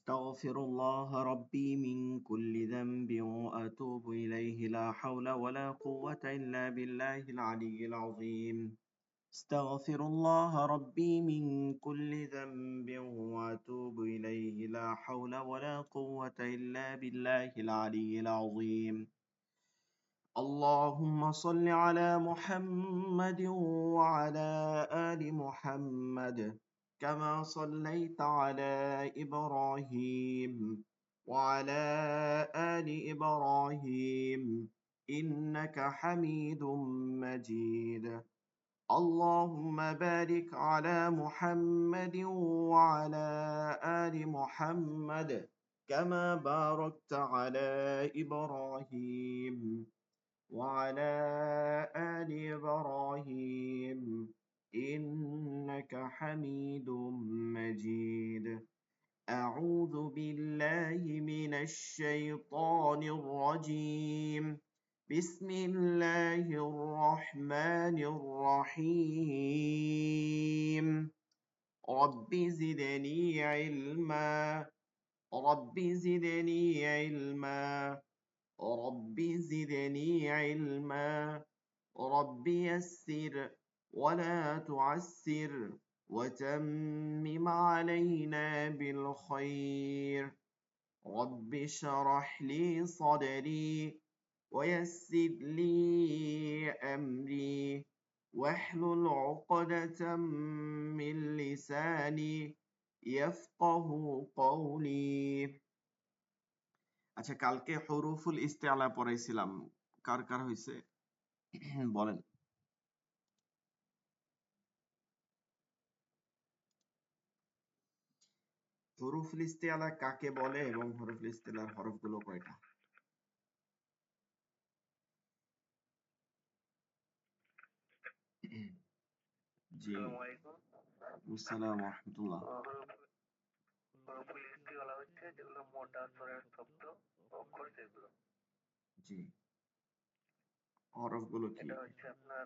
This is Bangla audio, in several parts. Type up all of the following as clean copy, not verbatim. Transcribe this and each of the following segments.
أستغفر الله ربي من كل ذنب وأتوب إليه لا حول ولا قوة إلا بالله العلي العظيم أستغفر الله ربي من كل ذنب وأتوب إليه لا حول ولا قوة إلا بالله العلي العظيم اللهم صل على محمد وعلى آل محمد كما صليت على إبراهيم وعلى آل إبراهيم إنك حميد مجيد اللهم بارك على محمد وعلى آل محمد كما باركت على إبراهيم وعلى آل إبراهيم إنك حميد مجيد أعوذ بالله من الشيطان الرجيم بسم الله الرحمن الرحيم رب زدني علما رب زدني علما رب زدني علما رب يسر ولا تعسر وتمم علينا بالخير رب اشرح لي صدري ويسر لي أمري واحلل عقدة من لساني يفقه قولي আচ্ছা কালকে হুরুফুল ইস্তিআলা পড়াইছিলাম কার কার হইছে বলেন হুরুফুল ইস্তিআলা কাকে বলে এবং হুরুফুল ইস্তিআলার হরফগুলো কয়টা জি আসসালামু আলাইকুম ওয়া রাহমাতুল্লাহ হুরুফুল ইস্তিআলা হচ্ছে যেগুলো মোটা স্বরের শব্দ অক্ষর যেগুলো জি হরফগুলো কি এটা হচ্ছে আপনার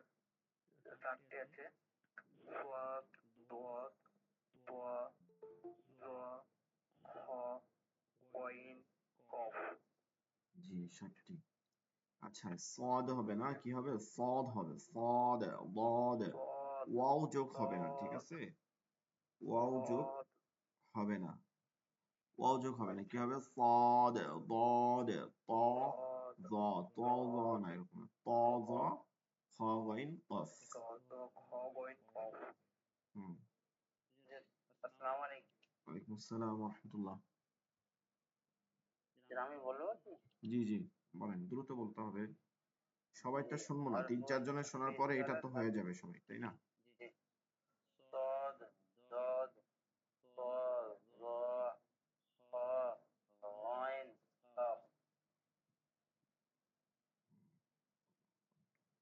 4টি আছে সাদ দাদ তা জা হ গইন কফ জি 7টি আচ্ছা সদ হবে না কি হবে সদ হবে সদ দাদ সাদ ওয়াও যোগ হবে না ঠিক দাদ আছে ওয়াও যোগ সাদ হবে না ওয়াও যোগ হবে না কি হবে সদ দাদ ত সাদ জ ত জ দাদ না এরকম ত জ জ খ গইন কফ জ জ খ গইন কফ হুম আসসালামু আলাইকুম ওয়ালাইকুম আসসালাম ওয়া রাহমাতুল্লাহ আমি বলবো কি জি জি বলেন দ্রুত বলতে হবে সবাইটা জি শুনবো না আর 3-4 জনের শোনার পরে এটা তো হয়ে যাবে সবাই তাই না জি صاد ضاد طاء ظاء خاء غين قاف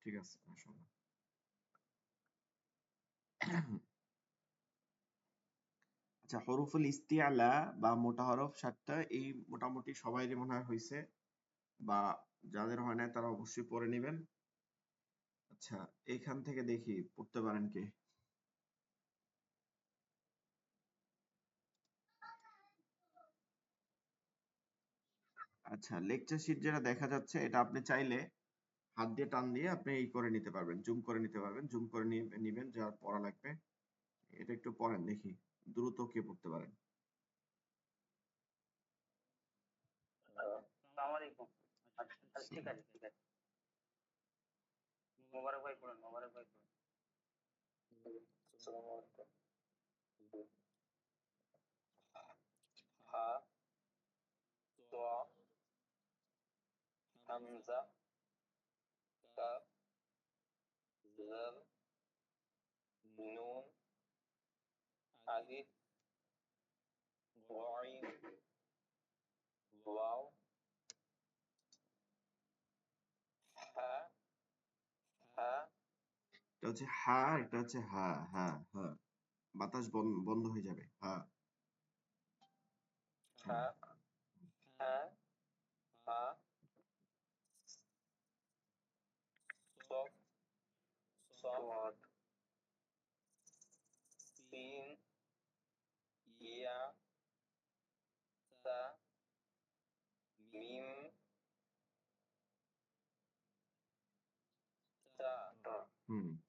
ঠিক আছে মাশাআল্লাহ আচ্ছা হরফুল ইস্তিআলা বা মোটা হরফ 7টা এই মোটামুটি সবাইরই মনে হয় হইছে বা যাদের হয় নাই তারা অবশ্যই পড়ে নেবেন আচ্ছা এইখান থেকে দেখি পড়তে পারেন কে আচ্ছা লেকচার শিট যেটা দেখা যাচ্ছে এটা আপনি চাইলে হাত দিয়ে টান দিয়ে আপনি এই করে নিতে পারবেন জুম করে নিতে পারবেন জুম করে নিবেন যা পড়া লাগবে এটা একটু পড়েন দেখি দ্রুত কে পড়তে পারেন আসসালামু আলাইকুম আচ্ছা ঠিক আছে ঠিক আছে মোবারক ভাই পড়ুন মোবারক ভাই পড়ুন আসসালামু আলাইকুম হা তো হামজা কাফ জাল নুন আলিফ গইন ওয়াও হা হা এটা হচ্ছে হা এটা হচ্ছে হা হা হা বাতাস বন্ধ হয়ে যাবে হা হা হা হা صاد صاد سين يا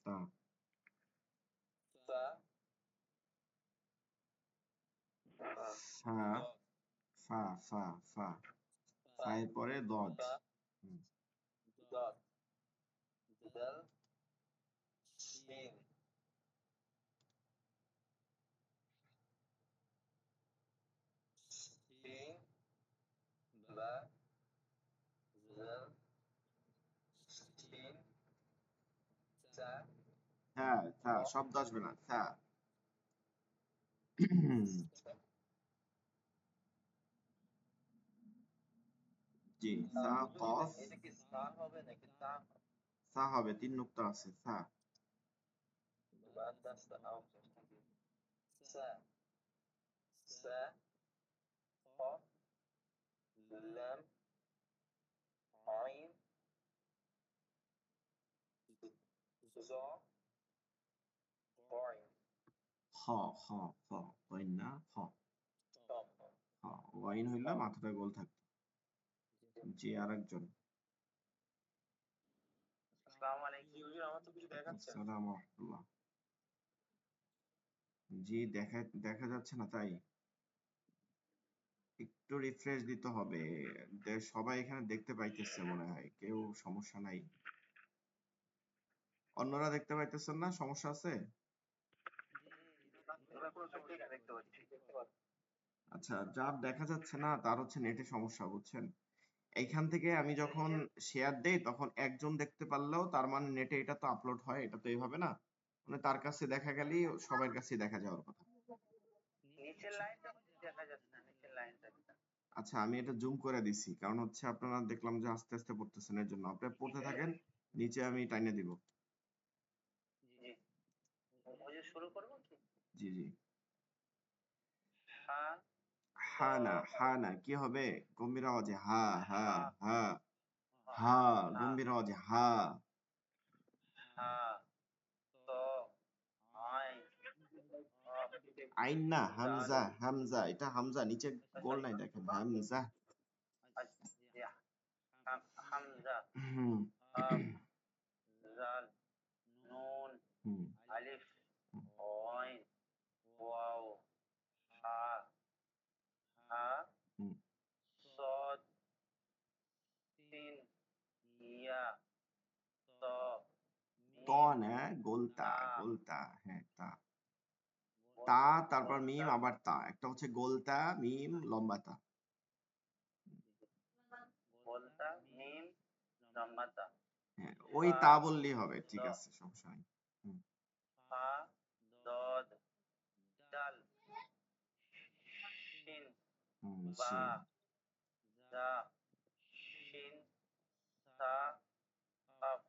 তা সা সা ফা ফা ফা ফা এর পরে দজ সা হুম, দদ দাল শিন শিন বা জাল শিন সা শব্দ আসবে না জি সা কফ এটা কি সা হবে নাকি তা সা হবে 3 নুক্তা আছে সা بعد سا سا قاف لام عين ظا غين খ খ খ ওয়াইন না খ قاف খ ওয়াইন হইলে قاف মাথাটা গোল থাকতো জি আরেকজন আসসালামু আলাইকুম হুজুর আমার তো কিছু দেখাচ্ছে না আসসালামু আলাইকুম জি দেখা যাচ্ছে না তাই একটু রিফ্রেশ দিতে হবে সবাই এখানে দেখতে পাইতেছে মনে হয় কেউ সমস্যা নাই অন্যরা দেখতে পাইতেছেন না সমস্যা আছে এবার কোনো চোখেই না দেখতে পাচ্ছি আচ্ছা যার দেখা যাচ্ছে না তার হচ্ছে নেটে সমস্যা বুঝছেন এইখান থেকে আমি যখন শেয়ার দেই তখন একজন দেখতে পারলেও তার মানে নেটে এটা তো আপলোড হয় এটা তো এইভাবে না মানে তার কাছে দেখা গেলেই সবার কাছে দেখা যাওয়ার কথা নিচের লাইনটা দেখা যাচ্ছে না নিচের লাইনটা আচ্ছা আমি এটা জুম করে দিছি কারণ হচ্ছে আপনারা দেখলাম যে আস্তে আস্তে পড়তেছেন এর জন্য আপনি পড়তে থাকেন নিচে আমি টাইনে দিব জি হুজুর শুরু করবো কি জি জি হা হা না কি হবে গম্ভীর আওয়াজে হা হা হা হা হা হা হা গম্ভীর আওয়াজে হা হা তো আইন আইন না জাল হামজা এটা হামজা নিচে গোল নাই দেখেন হামজা জি হামজা হুম কাফ জাল নুন হুম আলিফ আইন ওয়াও হা হা হুম صاد سين يا ط ত ميم না গোলতা تا গোলতা হ্যাঁ তা তারপর মিম গোলতা আবার তা একটা হচ্ছে গোলতা মিম লম্বা তা গোলতা মিম লম্বা তা হ্যাঁ ওই ফা তা বললেই হবে দ ঠিক আছে সমস্যা নেই হুম ফা দদ দাল শিন বা শিন দা শিন সা কাফ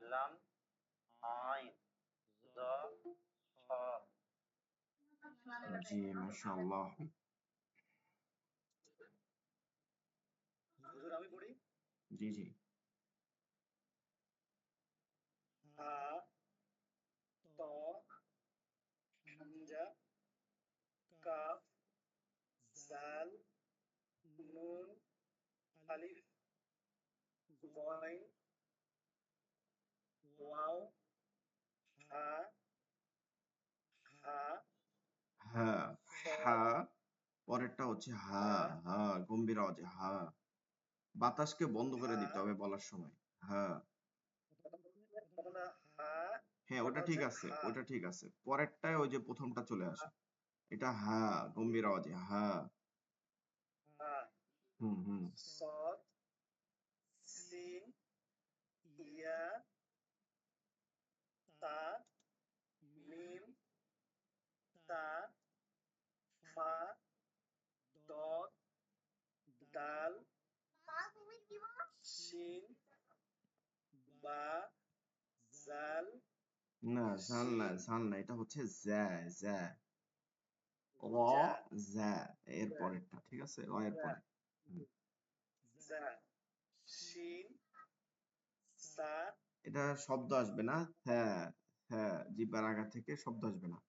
লাম আইন জ ছ জি মাশাআল্লাহ হুজুর আমি পড়ি জি জি হা ত হামজা কাফ জাল নুন আলিফ গইন ওয়াও হা হা হ্যাঁ صاد হা পরেরটা হচ্ছে হা হা হা গম্ভীর আওয়াজে হা বাতাসকে বন্ধ করে হা দিতে হবে বলার সময় হ্যাঁ প্রথমটা হা হ্যাঁ ওটা পরটা ঠিক হচ্ছে আছে হা ওটা ঠিক আছে পরেরটায় ওই যে প্রথমটা চলে আসে এটা হা গম্ভীর আওয়াজে হা হা হুম صاد سين يا তা মিম তা ফা দদ দাল শিন বা জাল শিন ঝাল না এটা হচ্ছে জ্যা জ্যা র জা জ্যা এর পরেরটা ঠিক আছে র এর পরে হুম। জা শিন সা এটা শব্দ আসবে না হ্যাঁ হ্যাঁ জিহ্বার আগা থেকে শব্দ আসবে না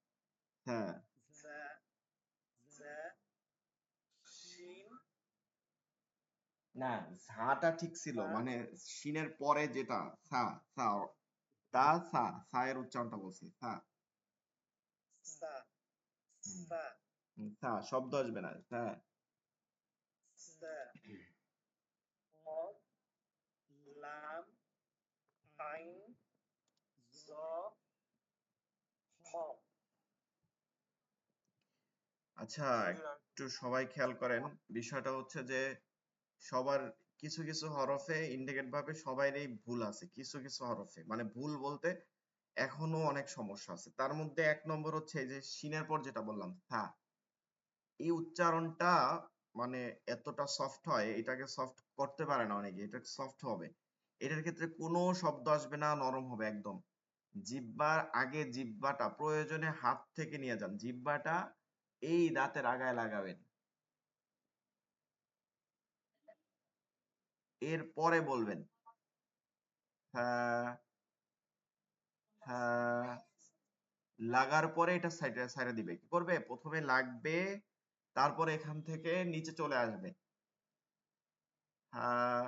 হ্যাঁ জা জা শিন না ঝাটা ঠিক ছিল সা মানে শিনের পরে যেটা সা সা তা সা, সা এর উচ্চারণটা বলছি, সা। সা, হুম, সা, সা শব্দ আসবে না, সা। সা, কফ, লাম, আইন, জ, হ। আচ্ছা, একটু সবাই খেয়াল করেন, বিষয়টা হচ্ছে যে সবার কিছু কিছু হরফে ইন্ডিকেট ভাবে সবারই ভুল আছে, কিছু কিছু হরফে, মানে ভুল বলতে এখনো অনেক সমস্যা আছে। তার মধ্যে এক নম্বর হচ্ছে এই যে সিনের পর যেটা বললাম থা, এই উচ্চারণটা মানে এতটা সফট হয়, এটাকে সফট করতে পারে না অনেকে, এটা সফট হবে। এটার ক্ষেত্রে কোনো শব্দ আসবে না, নরম হবে একদম। জিহ্বার আগে জিহ্বাটা প্রয়োজনে হাত থেকে নিয়ে যান, জিহ্বাটা এই দাঁতের আগায় লাগাবেন, এর পরে বলবেন হ্যাঁ, হ্যাঁ, লাগার পরে এটা সাইডে সাইডে দিবে, কি করবে প্রথমে লাগবে, তারপরে এখান থেকে নিচে চলে আসবে, হ্যাঁ,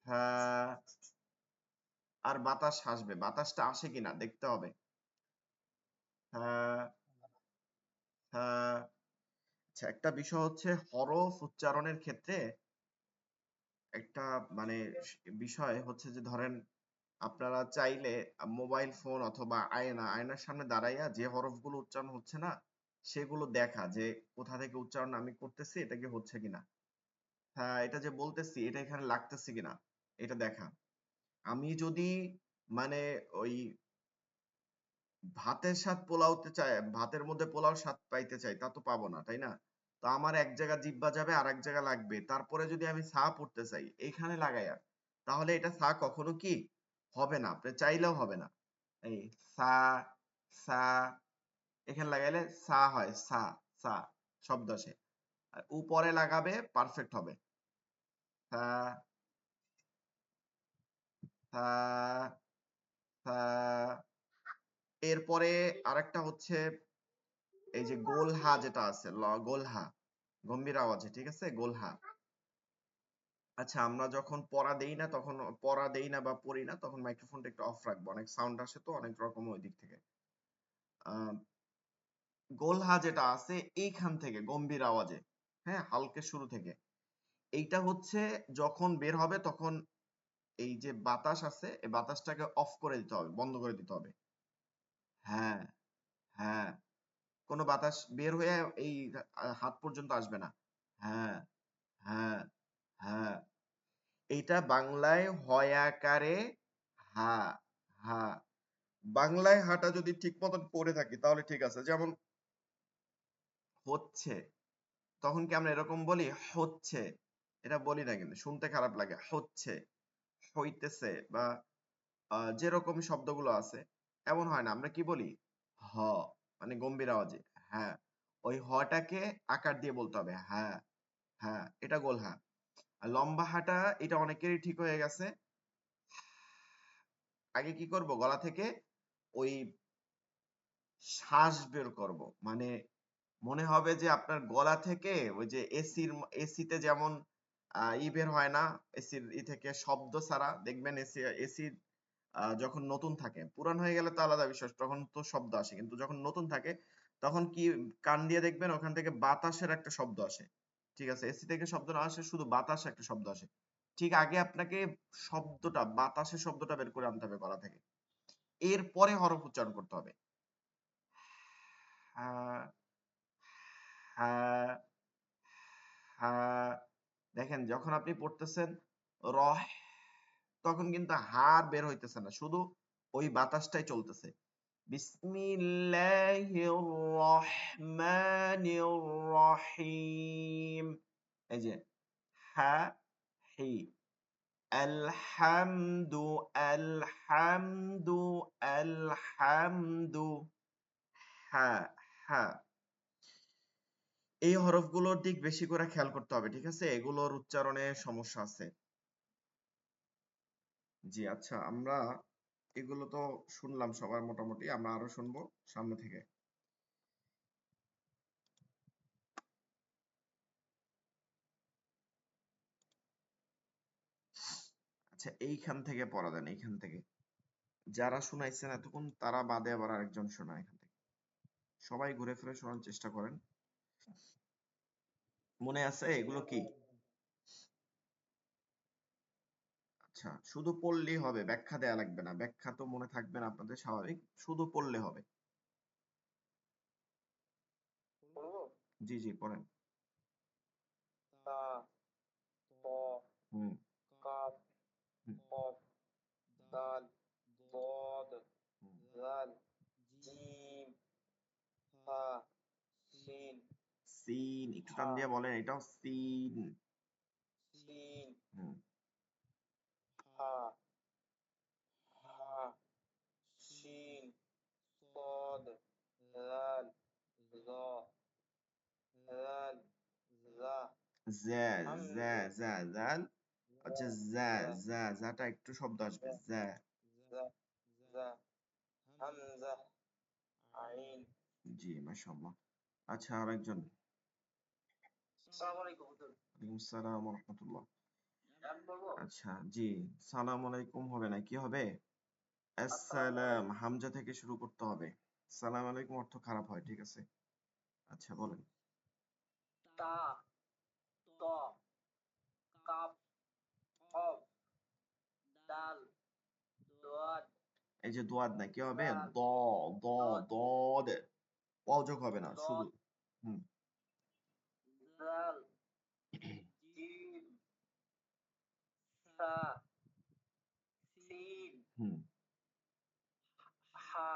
হ্যাঁ, আর বাতাস আসবে, বাতাসটা আসে কিনা দেখতে হবে, হ্যাঁ, হ্যাঁ। আচ্ছা, একটা বিষয় হচ্ছে হরফ উচ্চারণের ক্ষেত্রে একটা মানে বিষয় হচ্ছে যে ধরেন আপনারা চাইলে মোবাইল ফোন অথবা আয়নার সামনে দাঁড়াইয়া যে হরফগুলো উচ্চারণ হচ্ছে না সেগুলো দেখা, যে কোথা থেকে উচ্চারণ আমি করতেছি এটা কি হচ্ছে কিনা, হ্যাঁ, এটা যে বলতেছি এটা এখানে লাগতেছে কিনা এটা দেখা। আমি যদি মানে ওই ভাতের স্বাদ পোলাওতে চাই, ভাতের মধ্যে পোলাও স্বাদ পাইতে চাই, তা তো পাবো না, তাই না? তো আমার এক জায়গা জিহ্বা যাবে আর এক জায়গা লাগবে, তারপরে যদি আমি সা পড়তে চাই এইখানে লাগাইয়া, তাহলে এটা সা কখনো কি হবে না, আপনি চাইলেও হবে না। এই সা, সা, এখানে লাগাইলে সা হয়, সা, সা শব্দ আসে। আর উপরে লাগাবে পারফেক্ট হবে, সা, সা, সা। এরপরে আরেকটা হচ্ছে এই যে গোল হা যেটা আছে, গোল হা, গম্ভীর আওয়াজে, ঠিক আছে, গোল হা। আচ্ছা, আমরা যখন পড়া দেই না তখন, পড়া দেই না বা পড়ি না তখন মাইক্রোফোনটা একটু অফ রাখবো, অনেক সাউন্ড আসে তো অনেক রকম ওই দিক থেকে। আহ, গোল হা যেটা আছে এইখান থেকে গম্ভীর আওয়াজে, হ্যাঁ, হালকা শুরু থেকে, এইটা হচ্ছে যখন বের হবে তখন এই যে বাতাস আছে এই বাতাসটাকে অফ করে দিতে হবে, বন্ধ করে দিতে হবে, হ্যাঁ, হ্যাঁ, কোনো বাতাস বের হয়ে এই হাত পর্যন্ত আসবে না, হ্যাঁ, হ্যাঁ, হ্যাঁ। এইটা বাংলায় হয় আকারে হা, হা। বাংলায় হাটা যদি ঠিক মতন পড়ে থাকি তাহলে ঠিক আছে, যেমন হচ্ছে, তখন কি আমরা এরকম বলি হচ্ছে, এটা বলি না, কিন্তু শুনতে খারাপ লাগে, হচ্ছে, হইতেছে, বা যেরকম শব্দগুলো আছে এমন হয় না, আমরা কি বলি হ, মানে গম্ভীর আওয়াজে, হ্যাঁ, ওই হটাকে আকার দিয়ে বলতে হবে, হ্যাঁ, হ্যাঁ, এটা গোল হা। আর লম্বা হাটা এটা অনেকেরই ঠিক হয়ে গেছে, আগে কি করব, গলা থেকে ওই শ্বাস বের করব, মানে মনে হবে যে আপনার গলা থেকে ওই যে এসিতে যেমন ই বের হয় না, এসির ই থেকে শব্দ ছাড়া, দেখবেন এসি এসি যখন নতুন থাকে, পুরান হয়ে গেলে তো আলাদা বিষয়, তখন তো শব্দ আসে, কিন্তু যখন নতুন থাকে তখন কি কান দিয়ে দেখবেন ওখান থেকে বাতাসের একটা শব্দ আসে, ঠিক আছে, এসি থেকে শব্দ না আসে, শুধু বাতাস একটা শব্দ আসে, ঠিক আগে আপনাকে শব্দটা, বাতাসের শব্দটা বের করে আনতে হবে গলা থেকে, এরপরে হরফ উচ্চারণ করতে হবে, হ্যাঁ, হ্যাঁ, হ্যাঁ। দেখেন যখন আপনি পড়তেছেন রহ, তখন কিন্তু হা বের হইতেছে না, শুধু ওই বাতাসটাই চলতেছে, বিসমিল্লাহির রহমানির রহিম, এই যে হা, হি, আলহামদু, আলহামদু, আলহামদু, হ্যাঁ, হ্যাঁ। এই হরফগুলোর দিক বেশি করে খেয়াল করতে হবে, ঠিক আছে, এগুলোর উচ্চারণে সমস্যা আছে। জি, আচ্ছা, আমরা এগুলো তো শুনলাম সবার মোটামুটি, আমরা আরো শুনবো সামনে থেকে। আচ্ছা, এইখান থেকে পড়া দেন, এইখান থেকে। যারা শুনাইছেন এতক্ষণ তারা বাদে আবার আরেকজন শোনায় এখান থেকে। সবাই ঘুরে ফিরে শোনার চেষ্টা করেন। মনে আছে এগুলো কি? আচ্ছা, শুধু পড়লেই হবে, ব্যাখ্যা দেয়া লাগবে না। ব্যাখ্যা তো মনে থাকবে না আপনাদের, স্বাভাবিক, শুধু পড়লে হবে। পড়বো? জি জি পড়েন। তা, ত, হুম কাফ, হুম কফ, দাল, দদ, হুম। জাল, জিম, হা, শিন, সিন, একটু টান হা, দিয়ে বলেন, এটাও সিন। শিন, হুম হা, হা, শিন, صاد ذال ظا ذال ذا জ্যা জ্যা হামজা জ্যা জাল হচ্ছে জ্যা ذا জ্যা জ্যাটা একটু শব্দ আসবে, ذا জ্যা। ذا ذا হামজা আইন। জি মাশাআল্লাহ। আচ্ছা আরেকজন। আসসালামু আলাইকুম হুজুর। ওয়ালাইকুম আসসালাম ওয়া রাহমাতুল্লাহ। আমি বলবো আচ্ছা জি, সালাম আলাইকুম হবে না, কি হবে? আসসালামু আসসালাম, আলাইকুম। হামজা থেকে শুরু করতে হবে। সালাম আলাইকুম অর্থ খারাপ হয়, ঠিক আছে। আচ্ছা বলেন। তা ত কাফ কফ দাল দোয়াদ এই যে দোয়াদ না, কি হবে? জাল দ দ দদ দদ, অযোগ হবে না, শুধু। দদ হুম জাল জিম সা সিন হুম। হা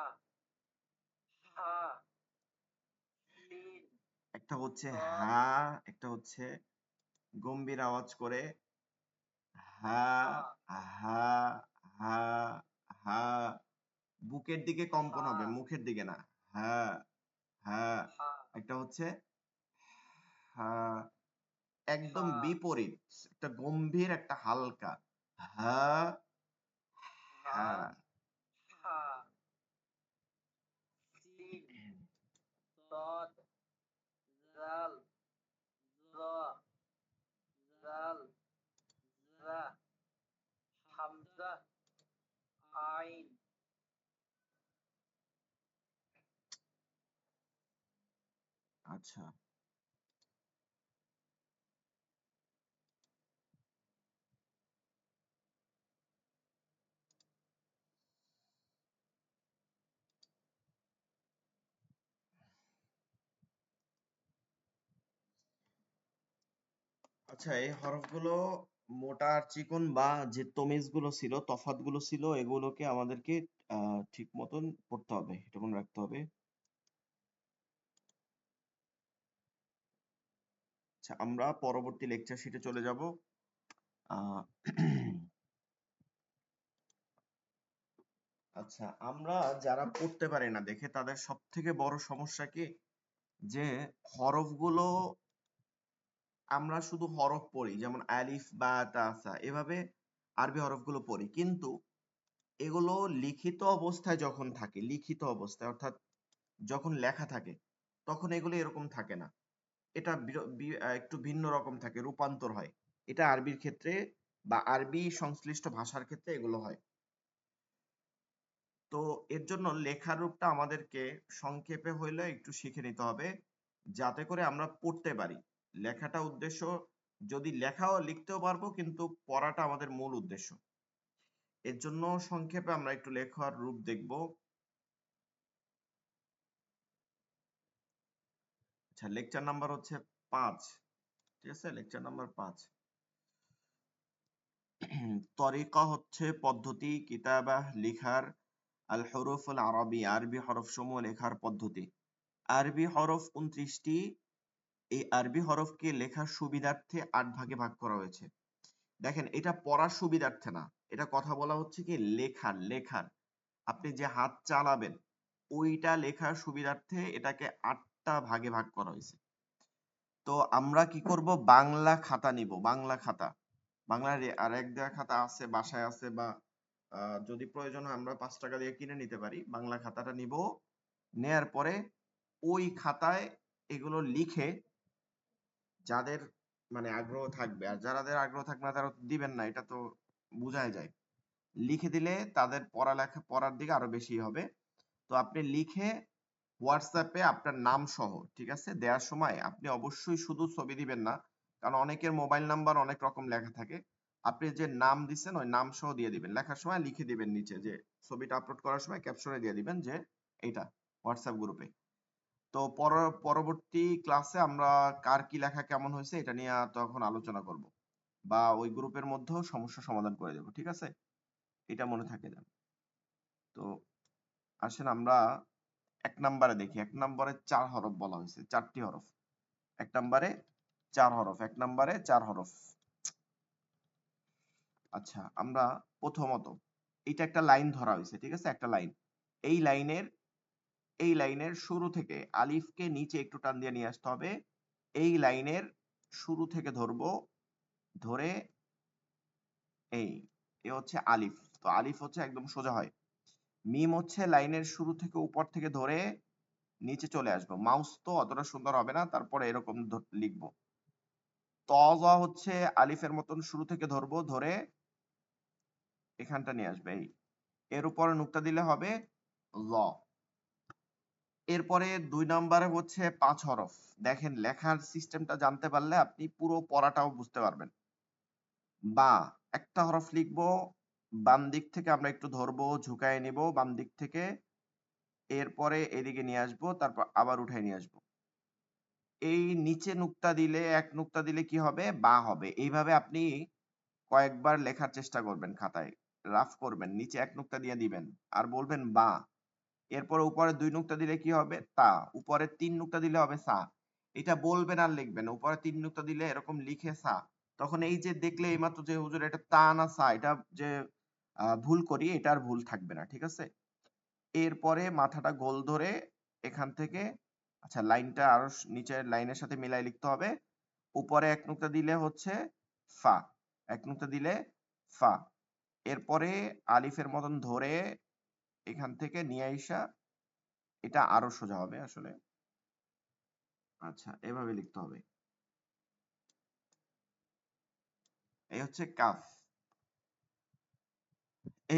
হা শিন একটা হচ্ছে صاد হা, একটা হচ্ছে গম্ভীর আওয়াজ করে হা হা হা হা হা, বুকের দিকে কম্পন হা হবে, মুখের দিকে না। হা হা। হা একটা হচ্ছে হা, একদম হা বিপরীত, একটা গম্ভীর একটা হালকা হা হা হা। হা সিন صاد জাল জ জাল জা হামজা আইন। আচ্ছা আচ্ছা, এই হরফগুলো মোটা আর চিকন বা যে তমিজ গুলো ছিল, তফাৎ গুলো ছিল, এগুলোকে আমাদেরকে ঠিক মতন পড়তে হবে, এটা মনে রাখতে হবে। আচ্ছা, আমরা পরবর্তী লেকচার শিটে চলে যাব। আহ, আচ্ছা, আমরা যারা পড়তে পারি না দেখে, তাদের সব থেকে বড় সমস্যা কি, যে হরফগুলো আমরা শুধু হরফ পড়ি, যেমন আলিফ বা তা সা, এভাবে আরবি হরফগুলো পড়ি, কিন্তু এগুলো লিখিত অবস্থায় যখন থাকে, লিখিত অবস্থায় অর্থাৎ যখন লেখা থাকে, তখন এগুলো এরকম থাকে না। এটা একটু ভিন্ন রকম থাকে, রূপান্তর হয়। এটা আরবির ক্ষেত্রে বা আরবি সংশ্লিষ্ট ভাষার ক্ষেত্রে এগুলো হয়। তো এর জন্য লেখার রূপটা আমাদেরকে সংক্ষেপে হইলে একটু শিখে নিতে হবে, যাতে করে আমরা পড়তে পারি। লেখাটা উদ্দেশ্য, যদি লেখাও লিখতেও পারবো, কিন্তু পড়াটা আমাদের মূল উদ্দেশ্য। এর জন্য সংক্ষেপে আমরা একটু লেখার রূপ দেখব। আচ্ছা, লেকচার নাম্বার হচ্ছে 5, ঠিক আছে, লেকচার নাম্বার 5। তরিকা হচ্ছে পদ্ধতি, কিতাবাহ লিখার, আল হরুফুল আরবি আরবি হরফ সমূহ লেখার পদ্ধতি। আরবি হরফ 29টি। এই আরবি হরফকে লেখার সুবিধার্থে 8 ভাগে ভাগ করা হয়েছে। দেখেন, এটা পড়ার সুবিধার্থে না, এটা কথা বলা হচ্ছে কি লেখার, লেখার আপনি যে হাত চালাবেন, ওইটা লেখার সুবিধার্থে এটাকে 8টা ভাগে ভাগ করা হয়েছে। তো আমরা কি করব, বাংলা খাতা নিব, বাংলা খাতা। বাংলার আর এক দেওয়া খাতা আছে, বাসায় আছে, বা যদি প্রয়োজন হয় আমরা 5 টাকা দিয়ে কিনে নিতে পারি। বাংলা খাতাটা নিব, নেয়ার পরে ওই খাতায় এগুলো লিখে, যাদের মানে আগ্রহ থাকবে, আর যাদের আগ্রহ থাকবে না তারা তো দিবেন না, এটা তো বোঝাই যায়। লিখে দিলে তাদের পড়ালেখা পড়ার দিকে আরো বেশি হবে। তো আপনি লিখে হোয়াটসঅ্যাপে আপনার নাম সহ, ঠিক আছে, দেওয়ার সময় আপনি অবশ্যই শুধু ছবি দিবেন না, কারণ অনেকের মোবাইল নাম্বার অনেক রকম লেখা থাকে। আপনি যে নাম দিচ্ছেন ওই নাম সহ দিয়ে দিবেন, লেখার সময় লিখে দিবেন নিচে, যে ছবিটা আপলোড করার সময় ক্যাপশনে দিয়ে দিবেন যে এইটা হোয়াটসঅ্যাপ গ্রুপে। তো পরবর্তী ক্লাসে আমরা কার কি লেখা কেমন হয়েছে এটা নিয়ে তখন আলোচনা করব, বা ওই গ্রুপের মধ্যেও সমস্যা সমাধান করে দেব, ঠিক আছে? এটা মনে থাকে যেন। তো আসেন আমরা 1 নাম্বারে দেখি। 1 নাম্বারে 4 হরফ বলা হয়েছে, 4টি হরফ। 1 নাম্বারে 4 হরফ, 1 নাম্বারে 4 হরফ। আচ্ছা, আমরা প্রথমত এটা একটা লাইন ধরা হয়েছে, ঠিক আছে, একটা লাইন। এই লাইনের এই লাইনের শুরু থেকে আলিফকে নিচে একটু টান দিয়ে নিয়ে আসতে হবে। এই লাইনের শুরু থেকে ধরবো, ধরে এই এ হচ্ছে আলিফ। তো আলিফ হচ্ছে একদম সোজা হয়। মিম হচ্ছে লাইনের শুরু থেকে উপর থেকে ধরে নিচে চলে আসবো। মাউস তো অতটা সুন্দর হবে না, তারপরে এরকম লিখবো। ত জ হচ্ছে আলিফের মতন শুরু থেকে ধরবো, ধরে এখানটা নিয়ে আসবে। এই এর উপরে নুক্তা দিলে হবে ল। এরপরে 2 নম্বরে হচ্ছে 5 হরফ। দেখেন লেখার সিস্টেমটা জানতে পারলে আপনি পুরো পড়াটাও বুঝতে পারবেন। বা একটা হরফ লিখবো, বাম দিক থেকে আমরা একটু ধরবো, ঝুঁকায় নিব বাম দিক থেকে, এরপরে এদিকে নিয়ে আসবো, তারপর আবার উঠায় নিয়ে আসবো। এই নিচে নুক্তা দিলে, এক নুক্তা দিলে কি হবে? বা হবে। এইভাবে আপনি কয়েকবার লেখার চেষ্টা করবেন, খাতায় রাফ করবেন, নিচে এক নুক্তা দিয়ে দিবেন আর বলবেন বা। এরপর উপরে 2 নুক্তা দিলে কি হবে? তা। উপরে 3 নুক্তা দিলে হবে সা। এটা বলবেন আর লিখবেন। উপরে 3 নুক্তা দিলে এরকম লিখে সা। তখন এই যে দেখলে এইমাত্র যে হুজুর এটা তা না সা, এটা যে ভুল করি, এটা আর ভুল থাকবে না, ঠিক আছে? এরপরে মাথাটা গোল ধরে এখান থেকে, আচ্ছা লাইনটা আরো নিচের লাইনের সাথে মিলাই লিখতে হবে। উপরে এক নুক্তা দিলে হচ্ছে ফা, এক নুক্তা দিলে ফা। এরপরে আলিফের মতন ধরে এখান থেকে নিয়ে আইসা, এটা আরো সোজা হবে আসলে। আচ্ছা, এভাবে লিখতে হবে। এই হচ্ছে কাফ।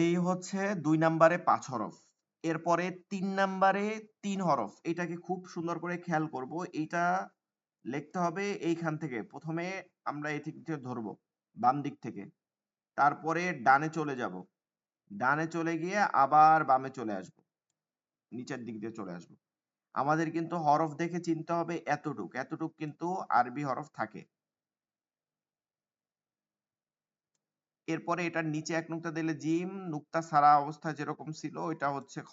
এই হচ্ছে 2 নাম্বারে 5 হরফ। এরপরে 3 নাম্বারে 3 হরফ। এটাকে খুব সুন্দর করে খেয়াল করব। এইটা লিখতে হবে এইখান থেকে। প্রথমে আমরা এই দিক থেকে ধরবো, বাম দিক থেকে। তারপরে ডানে চলে যাব। ডানে চলে গিয়ে আবার বামে চলে আসব। নিচের দিক দিয়ে চলে আসব। আমাদের কিন্তু হরফ দেখে চিনতে হবে এতটুক। এতটুক কিন্তু আরবি হরফ থাকে। এরপরে এটার নিচে এক নুক্তা দিলে জিম, নুক্তা ছাড়া অবস্থায় যেরকম ছিল ওইটা হচ্ছে খ।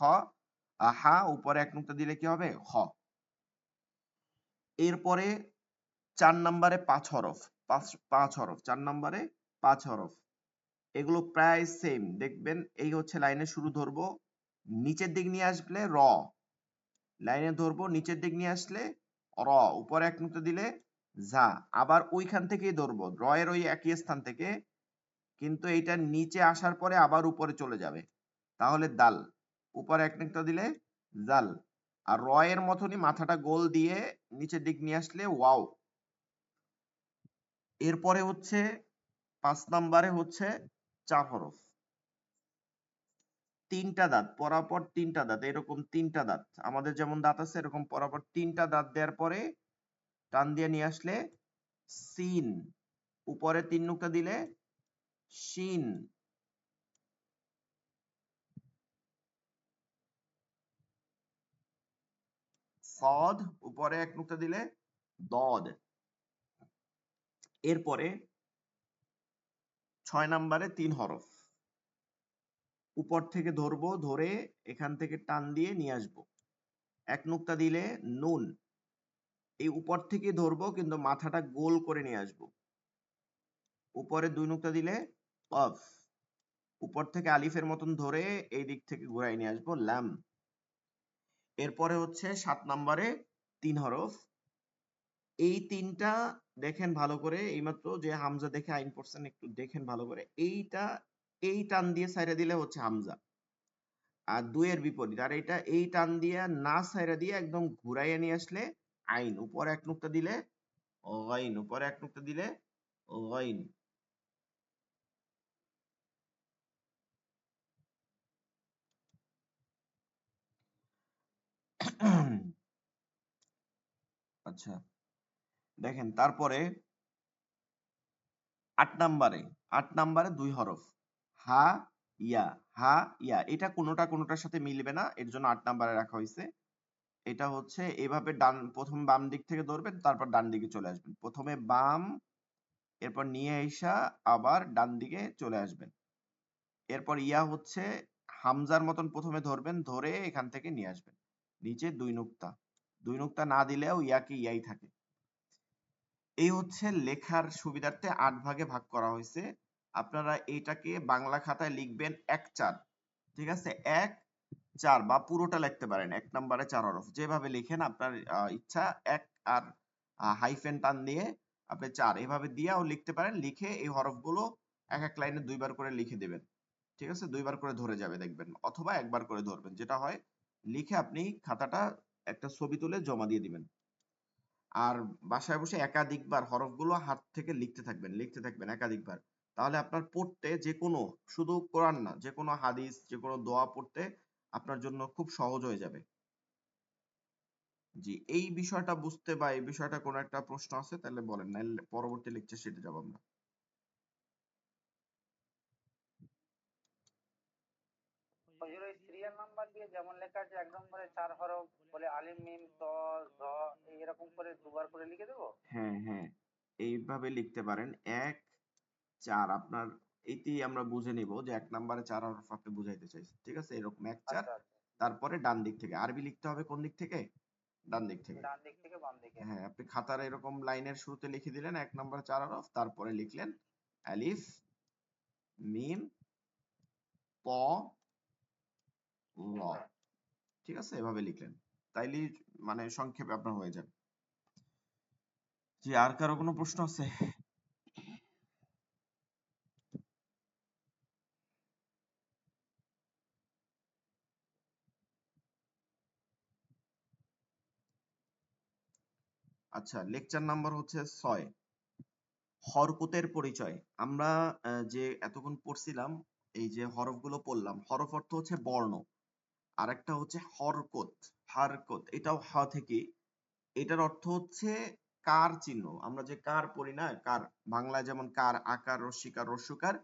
হা, উপরে এক নুক্তা দিলে কি হবে? খ। এরপরে 4 নাম্বারে 5 হরফ। 5 হরফ। 4 নাম্বারে 5 হরফ। এগুলো প্রায় সেম দেখবেন। এই হচ্ছে লাইনের শুরু ধরবো, নিচের দিক নিয়ে আসলে র। লাইনে ধরবো, নিচের দিক নিয়ে আসলে র। উপরে এক নুক্তা দিলে ঝা। আবার ওইখান থেকেই ধরবো, র এর ওই একই স্থান থেকে, কিন্তু এইটা নিচে আসার পরে আবার উপরে চলে যাবে। তাহলে দাল। উপরে এক নুক্তা দিলে জাল। আর র এর মতনই মাথাটা গোল দিয়ে নিচের দিক নিয়ে আসলে ওয়াও। এরপরে হচ্ছে 5 নাম্বারে হচ্ছে 4 হরফ। 3টা দাঁত পরাপর, 3টা দাঁত, এরকম 3টা দাঁত। আমাদের যেমন দাঁত আছে এরকম পরাপর 3টা দাঁত দেওয়ার পরে টান দিয়ে নিয়ে আসলে সিন। উপরে 3 নুক্তা দিলে শিন। সদ, উপরে এক নুক্তা দিলে দদ। এরপরে 6 নাম্বারে 3 হরফ। উপর থেকে ধরবো, ধরে এখান থেকে টান দিয়ে নিয়ে আসবো। এক নুক্তা দিলে নুন। এই উপর থেকে ধরবো কিন্তু মাথাটা গোল করে নিয়ে আসবো। উপরে 2 নুক্তা দিলে কফ। উপর থেকে আলিফের মতন ধরে এই দিক থেকে ঘুরাই নিয়ে আসবো লাম। এরপরে হচ্ছে 7 নাম্বারে 3 হরফ। এই 3টা দেখেন ভালো করে, এইমাত্র যে হামজা দেখে আইন পড়ছেন একটু দেখেন ভালো করে। এইটা এই টান দিয়ে সাইরা দিলে হচ্ছে হামজা, আর 2 এর বিপরীত। আর এটা এই টান দিয়ে না সাইরা দিয়ে একদম ঘুরাইয়া নিয়ে আসলে আইন। উপরে এক নুক্তা দিলে গাইন, উপরে এক নুক্তা দিলে গাইন। আচ্ছা, দেখেন তারপরে 8 নাম্বারে 2 হরফ হা ইয়া, হা ইয়া, এটা কোনোটার সাথে মিলবে না, এর জন্য 8 নাম্বারে রাখা হয়েছে। এটা হচ্ছে এভাবে প্রথম বাম দিক থেকে ধরবেন, তারপর ডান দিকে চলে আসবেন, প্রথমে বাম, এরপর নিয়ে আইসা আবার ডান দিকে চলে আসবেন। এরপর ইয়া হচ্ছে হামজার মতন প্রথমে ধরবেন, ধরে এখান থেকে নিয়ে আসবেন নিচে 2 নুক্তা, 2 নুক্তা না দিলেও ইয়াকে ইয়াই থাকে। এই হচ্ছে লেখার সুবিধার্থে 8 ভাগে ভাগ করা হয়েছে। আপনারা এইটাকে বাংলা খাতায় লিখবেন 1-4, ঠিক আছে, 1-4 বা পুরোটা লিখতে পারেন, 1 নম্বরে 4 হরফ, যেভাবে লিখেন আপনার ইচ্ছা। 1 আর হাইফেন টান দিয়ে আপনি 4 এভাবে দিয়েও লিখতে পারেন। লিখে এই হরফগুলো এক এক লাইনে 2 বার করে লিখে দিবেন, ঠিক আছে, 2 বার করে ধরে যাবে দেখবেন, অথবা একবার করে ধরবেন, যেটা হয়। লিখে আপনি খাতাটা একটা ছবি তুলে জমা দিয়ে দিবেন। আর বাসায় বসে একাধিকবার হরফগুলো হাত থেকে লিখতে থাকবেন একাধিকবার। তাহলে আপনার পড়তে যে কোনো, শুধু কোরআন না, যে কোনো হাদিস, যে কোনো দোয়া পড়তে আপনার জন্য খুব সহজ হয়ে যাবে। জি, এই বিষয়টা বুঝতে বা এই বিষয়টা কোনো একটা প্রশ্ন আছে তাহলে বলেন, নাহলে পরবর্তী লেকচার সেটা যাব আমরা। হুজুর ওই সিরিয়াল নাম্বার দিয়ে যেমন লেখা আছে 1 নম্বরে 4 হরফ বলে আলিম মিম ত জ এরকম করে দুবার করে লিখে দেবো? হ্যাঁ, হ্যাঁ, এইভাবে লিখতে পারেন। 1-4 আপনার এতেই আমরা বুঝে নিব যে 1 নম্বরে 4 হরফ আপনি বুঝাইতে চাইছেন। ঠিক আছে? এরকম 1-4, আচ্ছা আচ্ছা, তারপরে ডান দিক থেকে। আরবি লিখতে হবে কোন দিক থেকে? ডান দিক থেকে। ডান দিক থেকে বাম দিকে। হ্যাঁ, আপনি খাতার এরকম লাইনের শুরুতে লিখে দিলেন 1 নম্বরে 4 হরফ, তারপরে লিখলেন আলিফ, মিম, ত, ল। ঠিক আছে? এভাবে লিখলেন। তাইলেই মানে সংক্ষেপে আপনার হয়ে যাবে। জি, আর কারো কোনো প্রশ্ন আছে? আচ্ছা, লেকচার নাম্বার হচ্ছে 6, হরকতের পরিচয়। আমরা যে এতক্ষণ পড়ছিলাম, এই যে হরফগুলো পড়লাম, হরফ অর্থ হচ্ছে বর্ণ। আরেকটা হচ্ছে হরকত, হারকত, এটাও হ থেকে। এটার অর্থ হচ্ছে কার চিহ্ন। আমরা যে কার পড়ি না, কার, বাংলায় যেমন কার, আকার, রস্যিকার, রস্যকার,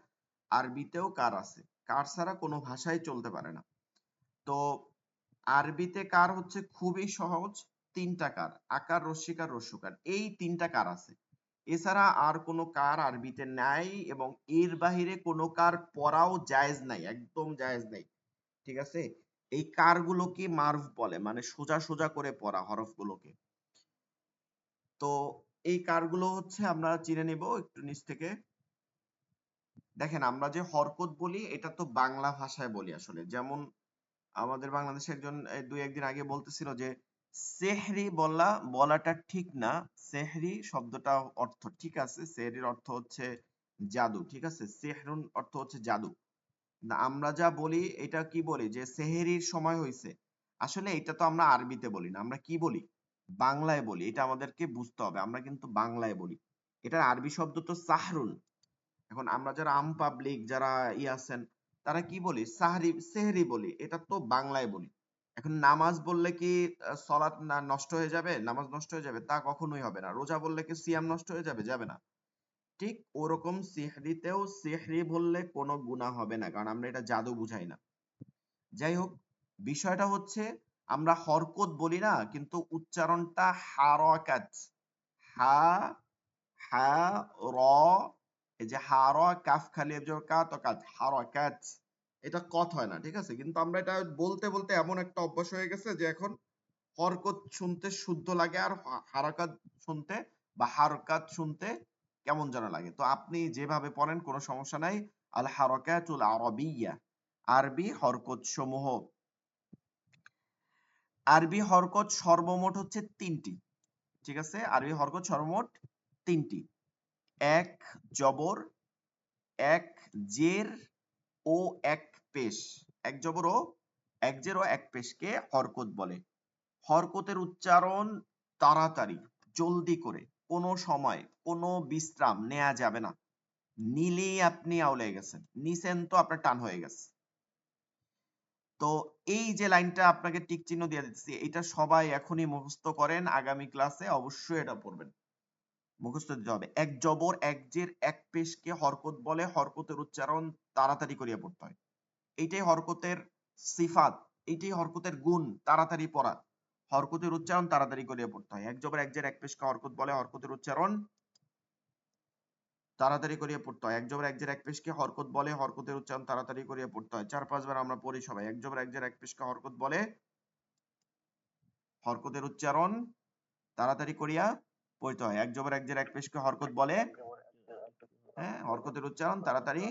আরবিতেও কার আছে। কার ছাড়া কোনো ভাষাই চলতে পারে না। তো আরবিতে কার হচ্ছে খুবই সহজ, 3টা কার, আকার, রস্যিকার, রস্যকার, এই 3টা কার আছে। এছাড়া আর কোনো কার আরবিতে নাই, এবং এর বাহিরে কোনো কার পড়াও জায়েজ নাই, একদম জায়েজ নাই। ঠিক আছে? এই কার গুলোকে মারফ বলে, মানে সোজা সোজা করে পড়া হরফগুলোকে। তো এই কার গুলো হচ্ছে আমরা চিনে নিব একটু নিচ থেকে। দেখেন, আমরা যে হরকত বলি এটা তো বাংলা ভাষায় বলি আসলে। যেমন আমাদের বাংলাদেশে একজন 2-1 দিন আগে বলতেছিল যে সেহরি বলাটা ঠিক না। সেহরি শব্দটা অর্থ ঠিক আছে, সেহরির অর্থ হচ্ছে জাদু, ঠিক আছে, সেহরুন অর্থ হচ্ছে জাদু। না, আমরা যা বলি এটা কি বলি যে সেহরির সময় হয়েছে, আসলে এটা তো আমরা আরবিতে বলি না, আমরা কি বলি, বাংলায় বলি। এটা আমাদেরকে বুঝতে হবে, আমরা কিন্তু বাংলায় বলি। এটার আরবি শব্দ তো সাহরুন। এখন আমরা যারা আম পাবলিক যারা আছেন, তারা কি বলি, সাহরি, সেহরি বলি, এটা তো বাংলায় বলি। এখন নামাজ বললে কি সলাৎ না নষ্ট হয়ে যাবে, নামাজ নষ্ট হয়ে যাবে? তা কখনোই হবে না। রোজা বললে কি সিয়াম নষ্ট হয়ে যাবে? যাবে না। ঠিক ওরকম সিহরিতেও সিহরি বললে কোনো গুনাহ হবে না, কারণ আমরা এটা জাদু বুঝাই না। যাই হোক, বিষয়টা হচ্ছে আমরা হরকত বলি না, কিন্তু উচ্চারণটা হারাকাত, হা, হা, র, এই যে হা র কাফ খালি কাত কাত, হারাকাত, এটা কত হয় না, ঠিক আছে, কিন্তু আমরা এটা বলতে বলতে এমন একটা অভ্যাস হয়ে গেছে যে এখন হরকত শুনতে শুদ্ধ লাগে, আর হারাকাত শুনতে বা হারকাত শুনতে কেমন যেন লাগে। তো আপনি যেভাবে পড়েন কোনো সমস্যা নাই। আল হারাকাতুল আরাবিয়্যা, আরবি হরকত সমূহ। আরবি হরকত সর্বমোট হচ্ছে 3টি। ঠিক আছে? আরবি হরকত সর্বমোট 3টি। 1 জবর, 1 জের ও 1 পেশ। 1 জবর ও 1 জের ও 1 পেশকে হরকত বলে। হরকতের উচ্চারণ তাড়াতাড়ি, জলদি করে, কোনো সময় কোনো বিশ্রাম নেওয়া যাবে না। নিলেই আপনি আউলে গেছেন, নিছেন তো আপনার টান হয়ে গেছে। তো তো এই যে লাইনটা আপনাকে টিক চিহ্ন দিয়ে দিচ্ছি, এটা সবাই এখনই মুখস্থ করেন, আগামী ক্লাসে অবশ্যই এটা পড়বেন, মুখস্থ দিতে হবে। এক জবর এক জের এক পেশকে হরকত বলে, হরকতের উচ্চারণ তাড়াতাড়ি করিয়া পড়তে হয়। এইটাই হরকতের সিফাত, এইটাই হরকতের গুণ, তাড়াতাড়ি পড়া। হরকতের উচ্চারণ তাড়াতাড়ি করিয়া পড়তে হয়। এক জবর এক জের এক পেশকে হরকত বলে, হরকতের উচ্চারণ তাড়াতাড়ি করিয়া পড়তে হয়। এক জবর এক জের এক পেশকে হরকত বলে, হরকতের উচ্চারণ তাড়াতাড়ি করিয়া পড়তে হয়। 4-5 বার আমরা পড়ি সবাই। এক জবর এক জের এক পেশকে হরকত বলে, হরকতের উচ্চারণ তাড়াতাড়ি করিয়া পড়তে হয়। এক জবর এক জের এক পেশকে হরকত বলে, হ্যাঁ, হরকতের উচ্চারণ তাড়াতাড়ি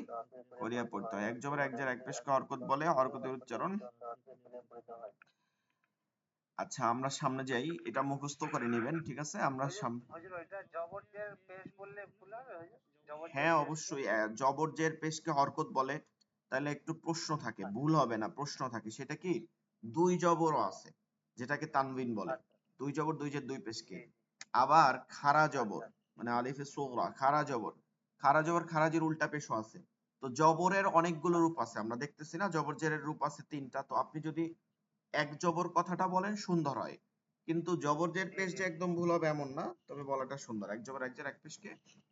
করিয়া পড়তে হয়। এক জবর এক জের এক পেশকে হরকত বলে, হরকতের উচ্চারণ। আচ্ছা, আমরা সামনে যাই, এটা মুখস্থ করে নেবেন, ঠিক আছে? আমরা হুজুর ওইটা জবর জের পেশ বললে ভুল হবে হুজুর? জবর জের হ্যাঁ পেশ অবশ্যই, জবর জের পেশকে হরকত বলে, তাহলে একটু প্রশ্ন থাকে, ভুল হবে না, প্রশ্ন থাকে। সেটা কি? দুই জবরও আছে, যেটাকে তানবিন বলে। দুই জবর দুই জের দুই পেশকে। আবার খাড়া জবর, মানে আলিফে সোগরা, খাড়া জবর, খাড়া জবর খারাজের উল্টা পেশও আছে। তো জবরের অনেকগুলো রূপ আছে, আমরা দেখতেছি না, জবর জেরের রূপ আছে 3টা। তো আপনি যদি এক জবর কথাটা বলেন সুন্দর হয়, কিন্তু জবর জের পেশ যে একদম ভুল হবে এমন না, তবে বলাটা সুন্দর। এক জবর এক জের এক পেশকে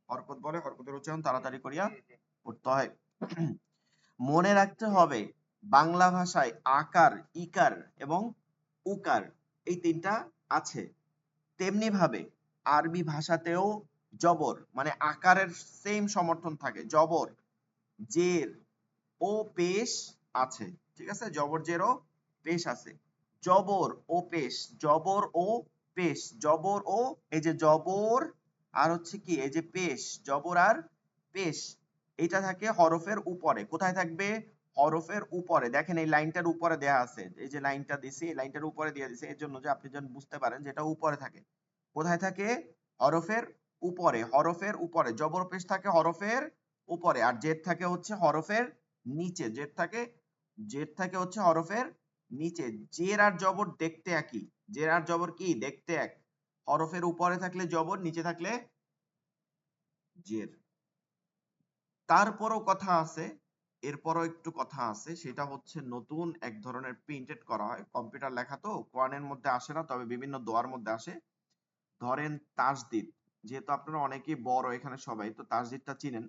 হরকত বলে, হরকতের উচ্চারণ তাড়াতাড়ি করিয়া পড়তে হয়। মনে রাখতে হবে বাংলা ভাষায় আকার, ইকার এবং উকার এই 3টা আছে, তেমনি ভাবে আরবি ভাষাতেও জবর মানে আকারের সেম সমর্থন থাকে। জবর জের ও পেশ আছে, ঠিক আছে? জবর জের ও পেশ আছে। জবর ও পেশ, জবর ও পেশ, জবর ও, এই যে জবর আর হচ্ছে কি এই যে পেশ, জবর আর পেশ, এটা থাকে হরফের উপরে। কোথায় থাকবে? হরফের উপরে। দেখেন এই লাইনটার উপরে দেয়া আছে, এই যে লাইনটা দিছি, এই লাইনটার উপরে দিয়ে দিছে, এর জন্য যে আপনি যেন বুঝতে পারেন যেটা উপরে থাকে। কোথায় থাকে? হরফের উপরে। হরফের উপরে জবর পেশ থাকে হরফের উপরে, আর জের থাকে হচ্ছে হরফের নিচে। জের থাকে হচ্ছে হরফের নিচে। জের আর জবর দেখতে একই, জের আর জবর কি দেখতে এক। হরফের উপরে থাকলে জবর, নিচে থাকলে জের। তারপরও কথা আছে, এরপরও একটু কথা আছে, সেটা হচ্ছে নতুন এক ধরনের প্রিন্টেড করা হয়। কম্পিউটার লেখা তো কোরআনের মধ্যে আসে না, তবে বিভিন্ন দোয়ার মধ্যে আসে। ধরেন তাসদিদ, যেহেতু আপনারা অনেকেই বড় এখানে সবাই, তো তাসদিদটা চিনেন,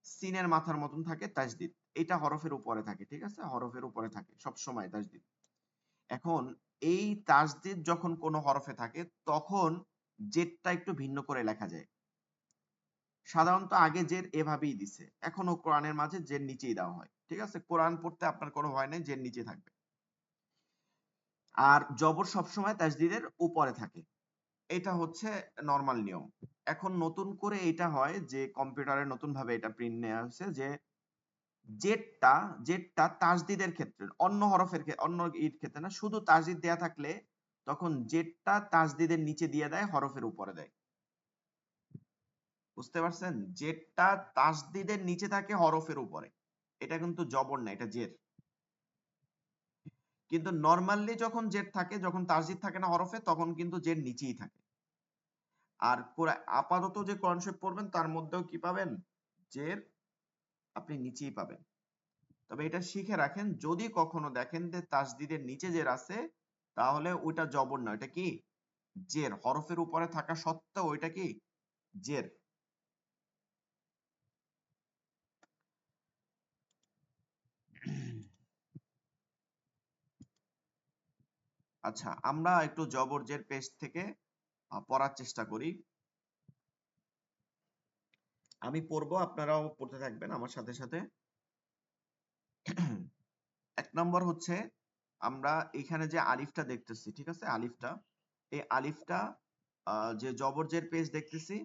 সিনের মাথার মতন থাকে তাসদিদ, এটা হরফের উপরে থাকে, ঠিক আছে? হরফের উপরে থাকে সব সময় তাসদিদ। এখন এই তাসদিদ যখন কোনো হরফে থাকে, তখন জেরটা একটু ভিন্ন করে লেখা যায়। সাধারণত আগে জের এভাবেই দিছে, এখনো কোরআনের মাঝে জের নিচেই দেওয়া হয়, ঠিক আছে? কোরআন পড়তে আপনার কোনো ভয় নেই, জের নিচে থাকবে। আর জবর সবসময় তাসদিদের উপরে থাকে, এটা হচ্ছে নরমাল নিয়ম। এখন নতুন করে এটা হয় যে কম্পিউটারে নতুন ভাবে এটা প্রিন্ট নেওয়া হয়েছে যে জেডটা তাসদিদের ক্ষেত্রে, অন্য হরফের অন্য ইর ক্ষেত্রে না, শুধু তাসদিদ দেয়া থাকলে তখন জেডটা তাসদিদের নিচে দিয়ে দেয়, হরফের উপরে দেয়। বুঝতে পারছেন? জেডটা তাসদিদের নিচে থাকে, হরফের উপরে। এটা কিন্তু জবর না, এটা জের। কিন্তু নরমালি যখন জেড থাকে, যখন তাসদিদ থাকে না হরফে, তখন কিন্তু জেড নিচেই থাকে। আর আপাতত যে কোরআন শরীফ পড়বেন তার মধ্যেও কি পাবেন? জের আপনি নিচেই পাবেন। তবে এটা শিখে রাখেন, যদি কখনো দেখেন যে তাসদিদের নিচে জের আছে, তাহলে ওইটা জবর না, ওইটা কি জের। হরফের উপরে থাকা সত্ত্বেও ওইটা কি জের। আচ্ছা, আমরা একটু জবর জের পেজ থেকে পড়ার চেষ্টা করি। আমি পড়বো, আপনারাও পড়তে থাকবেন আমার সাথে সাথে। 1 নম্বর হচ্ছে, আমরা এখানে যে আলিফটা দেখতেছি, ঠিক আছে? আলিফটা, এই আলিফটা যে জবর জের পেজ দেখতেছি,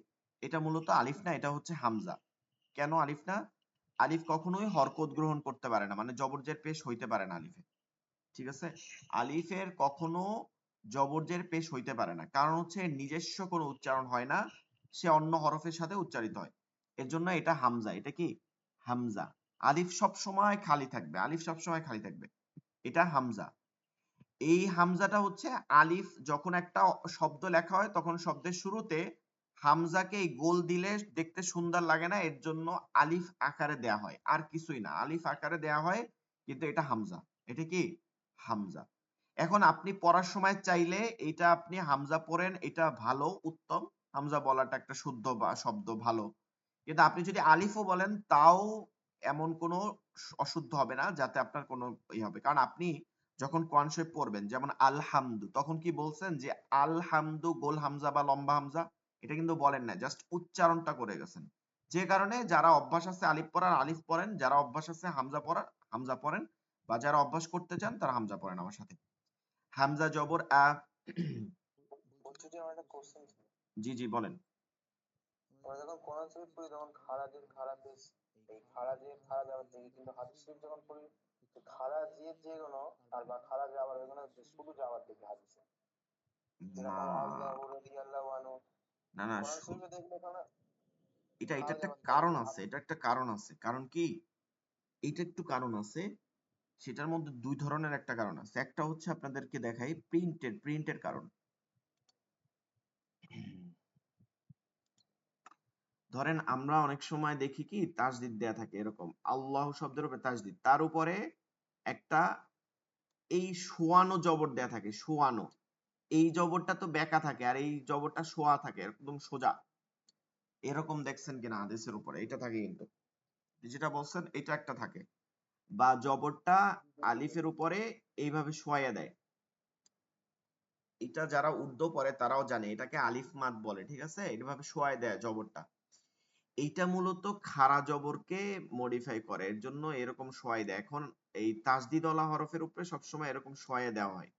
এটা মূলত আলিফ না, এটা হচ্ছে হামজা। কেন আলিফ না? আলিফ কখনোই হরকত গ্রহণ করতে পারে না, মানে জবর জের পেশ হইতে পারে না আলিফে, ঠিক আছে? আলিফের কখনো জবর জের পেশ হইতে পারে না, কারণ হচ্ছে নিজস্ব কোনো উচ্চারণ হয় না, সে অন্য হরফের সাথে উচ্চারিত হয়। এর জন্য এটা হামজা। এটা কি হামজা। আলিফ সব সময় খালি থাকবে, আলিফ সব সময় খালি থাকবে, এটা হামজা। এই হামজাটা হচ্ছে, আলিফ যখন একটা শব্দ লেখা হয় তখন শব্দের শুরুতে হামজাকে এই গোল দিলে দেখতে সুন্দর লাগে না, এর জন্য আলিফ আকারে দেয়া হয়, আর কিছুই না, আলিফ আকারে দেয়া হয়, কিন্তু এটা হামজা। এটা কি হামজা। এখন আপনি পড়ার সময় চাইলে এটা আপনি হামজা পড়েন, এটা ভালো, উত্তম। হামজা বলাটা একটা শুদ্ধ বা শব্দ, ভালো। কিন্তু আপনি যদি আলিফও বলেন তাও এমন কোনো অশুদ্ধ হবে না যাতে আপনার কোনো হবে। কারণ আপনি যখন কোরআন শরীফ পড়বেন, যেমন আলহামদু, তখন কি বলছেন যে আলহামদু গোল হামজা বা লম্বা হামজা? এটা কিন্তু বলেন না, জাস্ট উচ্চারণটা করে গেছেন। যে কারণে যারা অভ্যাস আছে আলিফ পড়ার আলিফ পড়েন, যারা অভ্যাস আছে হামজা পড়ার হামজা পড়েন, বা যারা অভ্যাস করতে চান তারা হামজা পড়েন আমার সাথে। হামজা জবর আ। বলছি যে আমার একটা কোশ্চেন ছিল। জি জি বলেন। আমরা যখন কোরআন শরীফ পড়ি তখন খারাজের খারাজের এই খারাজের খারাজ আবার দেখি, কিন্তু হাদিস শরীফ যখন পড়ি খারাজের যেগুলো আর বা খারাজে আবার ওইগুলো শুধু যাওয়ার দেখি হাদিসে, না যেরকম আল্লাহ রাদিয়াল্লাহু আনহু। না না, কোরআন শরীফে দেখলে ওখানে এটা খারাজ একটা আবার কারণ থাকে আছে, এটা একটা কারণ আছে। কারণ কি? এটা একটু কারণ আছে। সেটার মধ্যে দুই ধরনের একটা কারণ আছে। একটা হচ্ছে আপনাদেরকে দেখাই প্রিন্টের কারণ। ধরেন আমরা অনেক সময় দেখি কি তাসদিদ দেয়া থাকে, এরকম আল্লাহ শব্দের উপরে তাসদিদ, তার উপরে একটা এই শোয়ানো জবর দেয়া থাকে, শোয়ানো। এই জবরটা তো বেঁকা থাকে আর এই জবরটা শোয়া থাকে একদম সোজা। এরকম দেখছেন কিনা হাদিসের উপরে? এটা থাকে কিন্তু, যেটা বলছেন এটা একটা থাকে। বা জবরটা আলিফের উপরে এইভাবে শোয়াইয়া দেয়। এটা যারা উর্দু পড়ে তারাও জানে, এটাকে আলিফ মাদ বলে, ঠিক আছে? এইভাবে শোয়ায় দেয় জবরটা। এইটা মূলত খাড়া জবরকে মডিফাই করে, এর জন্য এরকম শোয়াই দেয়। এখন এই তাসদিদওয়ালা হরফের উপরে সবসময় এরকম শোয়ায় দেওয়া হয়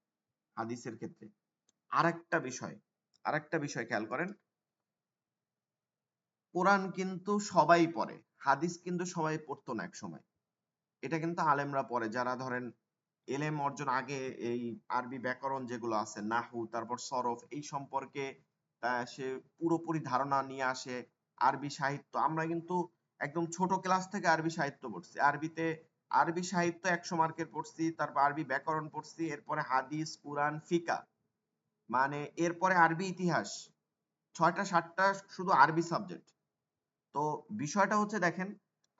হাদিসের ক্ষেত্রে। আরেকটা বিষয় খেয়াল করেন, কোরআন কিন্তু সবাই পড়ে, হাদিস কিন্তু সবাই পড়তো না এক সময়। এটা কিন্তু আলেমরা পড়ে, যারা ধরেন এলেম অর্জন আগে, এই আরবি ব্যাকরণ যেগুলো আছে, নাহু, তারপর সরফ, এই সম্পর্কে সে পুরোপুরি ধারণা নিয়ে আসে। আরবি সাহিত্য আমরা কিন্তু একদম ছোট ক্লাস থেকে আরবি সাহিত্য পড়ছি। আরবি সাহিত্য 100 মার্কের পড়ছি, তারপর আরবি ব্যাকরণ পড়ছি, এরপরে হাদিস, কুরআন, ফিকা, মানে এরপরে আরবি ইতিহাস, 6টা 7টা শুধু আরবি সাবজেক্ট। তো বিষয়টা হচ্ছে দেখেন,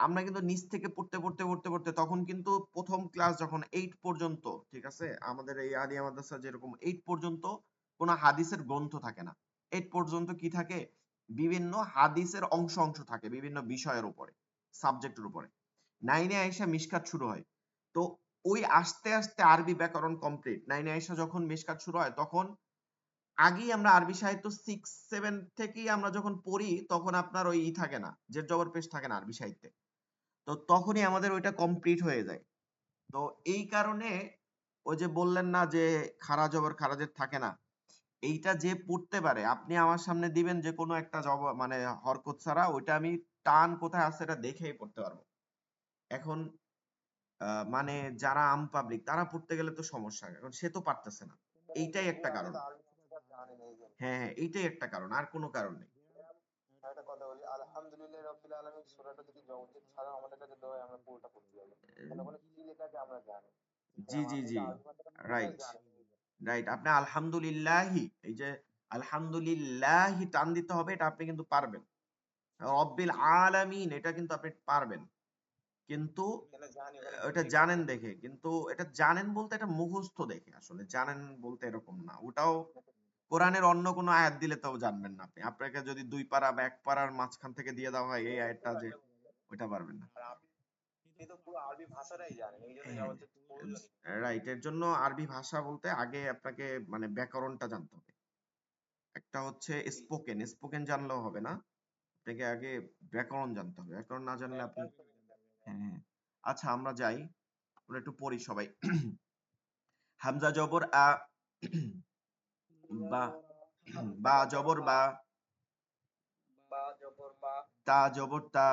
আমরা কিন্তু নিচ থেকে পড়তে তখন কিন্তু প্রথম ক্লাস যখন 8 পর্যন্ত, ঠিক আছে, আমাদের এই আলিয়া মাদ্রাসা যেরকম 8 পর্যন্ত কোনো হাদিসের গ্রন্থ থাকে না। 8 পর্যন্ত কি থাকে? বিভিন্ন হাদিসের অংশ থাকে বিভিন্ন বিষয়ের উপরে, সাবজেক্টের উপরে। 9 এ আইসা মিশকাত শুরু হয়। তো ওই আস্তে আস্তে আরবি ব্যাকরণ কমপ্লিট। 9 এ আইসা যখন মিশকাত শুরু হয় তখন আগেই আমরা আরবি সাহিত্য 6 7 থেকেই আমরা যখন পড়ি তখন আপনার ওই থাকে না, জের জবর পেশ থাকে না আরবি সাহিত্যে। তো তখনই আমাদের ওইটা কমপ্লিট হয়ে যায়। তো এই কারণে ওই যে বললেন না যে খারা জবর খারাজের থাকে না, এইটা যে পড়তে পারে, আপনি আমার সামনে দিবেন যে কোনো একটা মানে হরকত ছাড়া, ওইটা আমি টান কোথায় আছে এটা দেখেই পড়তে পারবো। এখন মানে যারা আম পাবলিক তারা পড়তে গেলে তো সমস্যা, এখন সে তো পারতেছে না। এইটাই একটা কারণ। হ্যাঁ হ্যাঁ, এইটাই একটা কারণ, আর কোনো কারণ নেই। একটা কথা বলি, আলহামদুলিল্লাহ রাব্বিল আলামিন সূরাটা যদি জগতের ছাড়া আমাদের কাছে দেওয়া হয় আমরা পুরোটা পড়তে পারবো, কারণ ওখানে কি লেখা আছে আমরা জানি। জি জি আমি জি, তো আরবি ভাষাটা পুরোটাই রাইট জানি। রাইট। আপনি আলহামদুলিল্লাহি, এই যে আলহামদুলিল্লাহি টান দিতে হবে, এটা আপনি কিন্তু পারবেন। রব্বিল আলামিন এটা কিন্তু আপনি পারবেন, কিন্তু এখানে জানি ওখানে কি ওটা লেখা জানেন আছে। দেখে, কিন্তু এটা জানেন বলতে এটা মুখস্থ দেখে, আসলে জানেন বলতে এরকম না। ওটাও কোরআনের অন্য কোনো আয়াত দিলে তো জানবেন না আপনি। আপনাকে যদি 2 পারা বা 1 পারার মাঝখান থেকে দিয়ে দেওয়া হয় এই আয়াতটা, যে ওইটা পারবেন না। আর আপনি তো পুরো আরবি ভাষাটাই জানেন, এই জন্য হ্যাঁ, জগতের প্রয়োজন। রাইট। এর জন্য আরবি ভাষা বলতে আগে আপনাকে মানে ব্যাকরণটা জানতে হবে। একটা হচ্ছে স্পোকেন, স্পোকেন জানলেও হবে না, আপনাকে আগে ব্যাকরণ জানতে হবে। ব্যাকরণ না জানলে আপনি, হ্যাঁ হ্যাঁ। আচ্ছা আমরা যাই, আমরা একটু পড়ি সবাই। হামজা জবর আ, বা, বা জবর বা, বা জবর বা, তা জবর তা,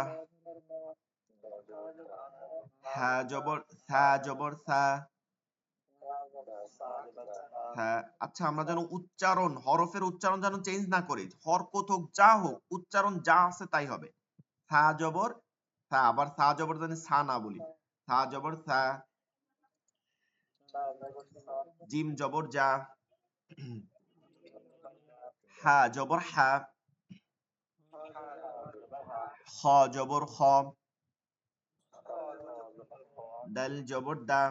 হা জবর সা জবর সা, হ্যাঁ। আচ্ছা আমরা যেন উচ্চারণ, হরফের উচ্চারণ যেন চেঞ্জ না করি, হরকত হোক যা হোক, উচ্চারণ যা আছে তাই হবে। সা জবর সা, আবার সা জবর যেন সা না বলি। সা জবর সা, জিম জবর যা, হা জবর হা, খ জবর খ, দাল জবর দা,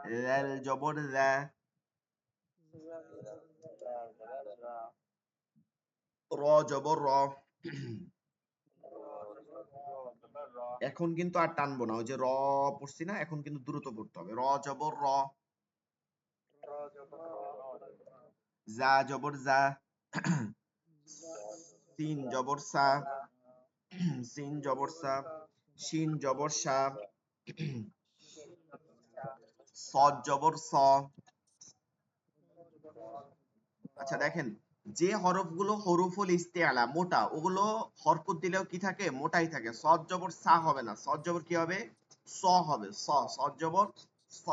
জাল জবর জা, র জবর র। এখন কিন্তু আর টানবো না, ওই যে র পড়ছি না, এখন কিন্তু দ্রুত পড়তে হবে। র জবর র, জা জবর জা, সিন জবর সা, সিন জবর সা, শিন জবর সা, সদ জবর স। আচ্ছা দেখেন, যে হরফগুলো হরফুল ইস্তেআলা মোটা, ওগুলো হরকত দিলেও কি থাকে, মোটাই থাকে। সদ জবর সা হবে না, সদ জবর কি হবে, স হবে। সদ জবর স।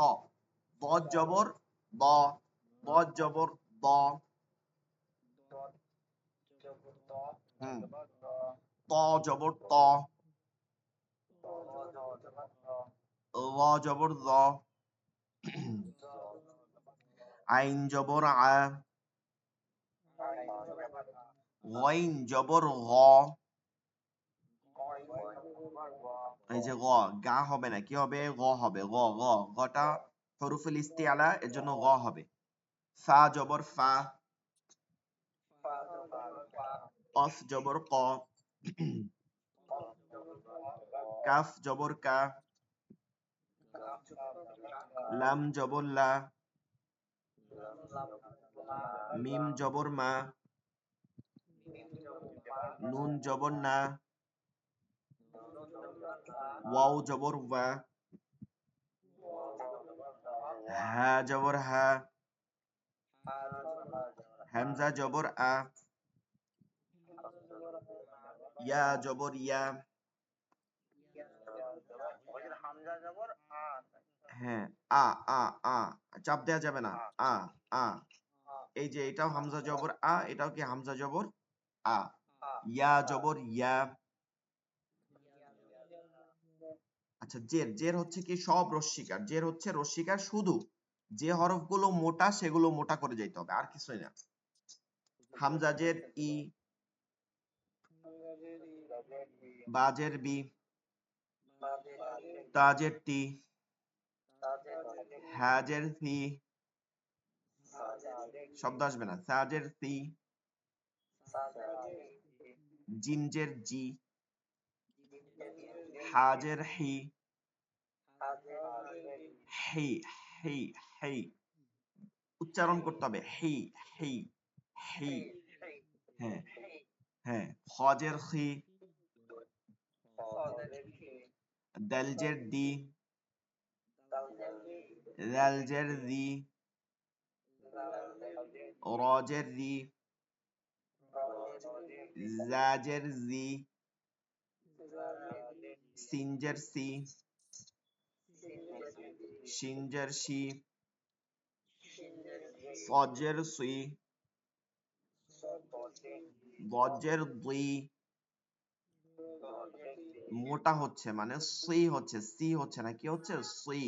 বদ জবর ব, বদ জবর ব। হুম। ত জবর ত, ল জবর ল, আইন জবর আ, গইন জবর গ। এই যে গ, গা হবে না, কি হবে, গ হবে। গ গ, গটা হরফুল ইস্তিআলা, এর জন্য গ হবে। ফা জবর ফা, কফ জবর ক, কাফ জবর কা, লাম জবর লা, মিম জবর মা, নুন জবর না, ওয়াও জবর ওয়া, হা জবর হা, হামজা জবর আ, ইয়া জবর ইয়া। হ্যাঁ, আ আ আ, চাপ দেওয়া যাবে না। আ আ, এই যে এটাও হামজা জবর আ, এটাও কি হামজা জবর আ। ইয়া জবর ইয়া। আচ্ছা, জের, জের হচ্ছে কি সব রস্বীকার, জের হচ্ছে রস্বীকার, শুধু যে হরফগুলো মোটা সেগুলো মোটা করে যাইতে হবে, আর কিছুই না। হামজা জের ই, বাজের বি, তাজের টি, হাজের সি, শব্দ আসবে না, সাজের সি, জিনজের জি, হাজের হি, হি হি হি, উচ্চারণ করতে হবে, হি হি হি। হ্যাঁ হ্যাঁ, খজের খি, দালজের দি, লালজের রি, রজের রি, জাজের জি, সিনজের সি, শিনজের শি, সজের সুই, গজের দুই। মোটা হচ্ছে মানে সুই হচ্ছে, সি হচ্ছে না, কি হচ্ছে, সুই।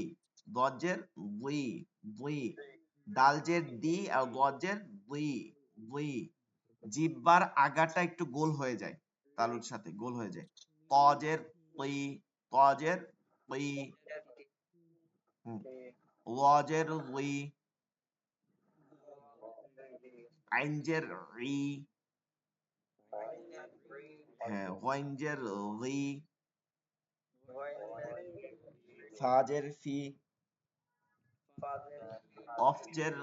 গজের দুই, দুই। দালজের দি আর গজের দুই, দুই। জিহ্বার আগাটা একটু গোল হয়ে যায়, তালুর সাথে গোল হয়ে যায়। তজের তুই, তজের তুই। ওয়াজের উই, আইনজের রি, হ্যাঁ ওয়াইনজের রি, ফাজের ফি, অফজের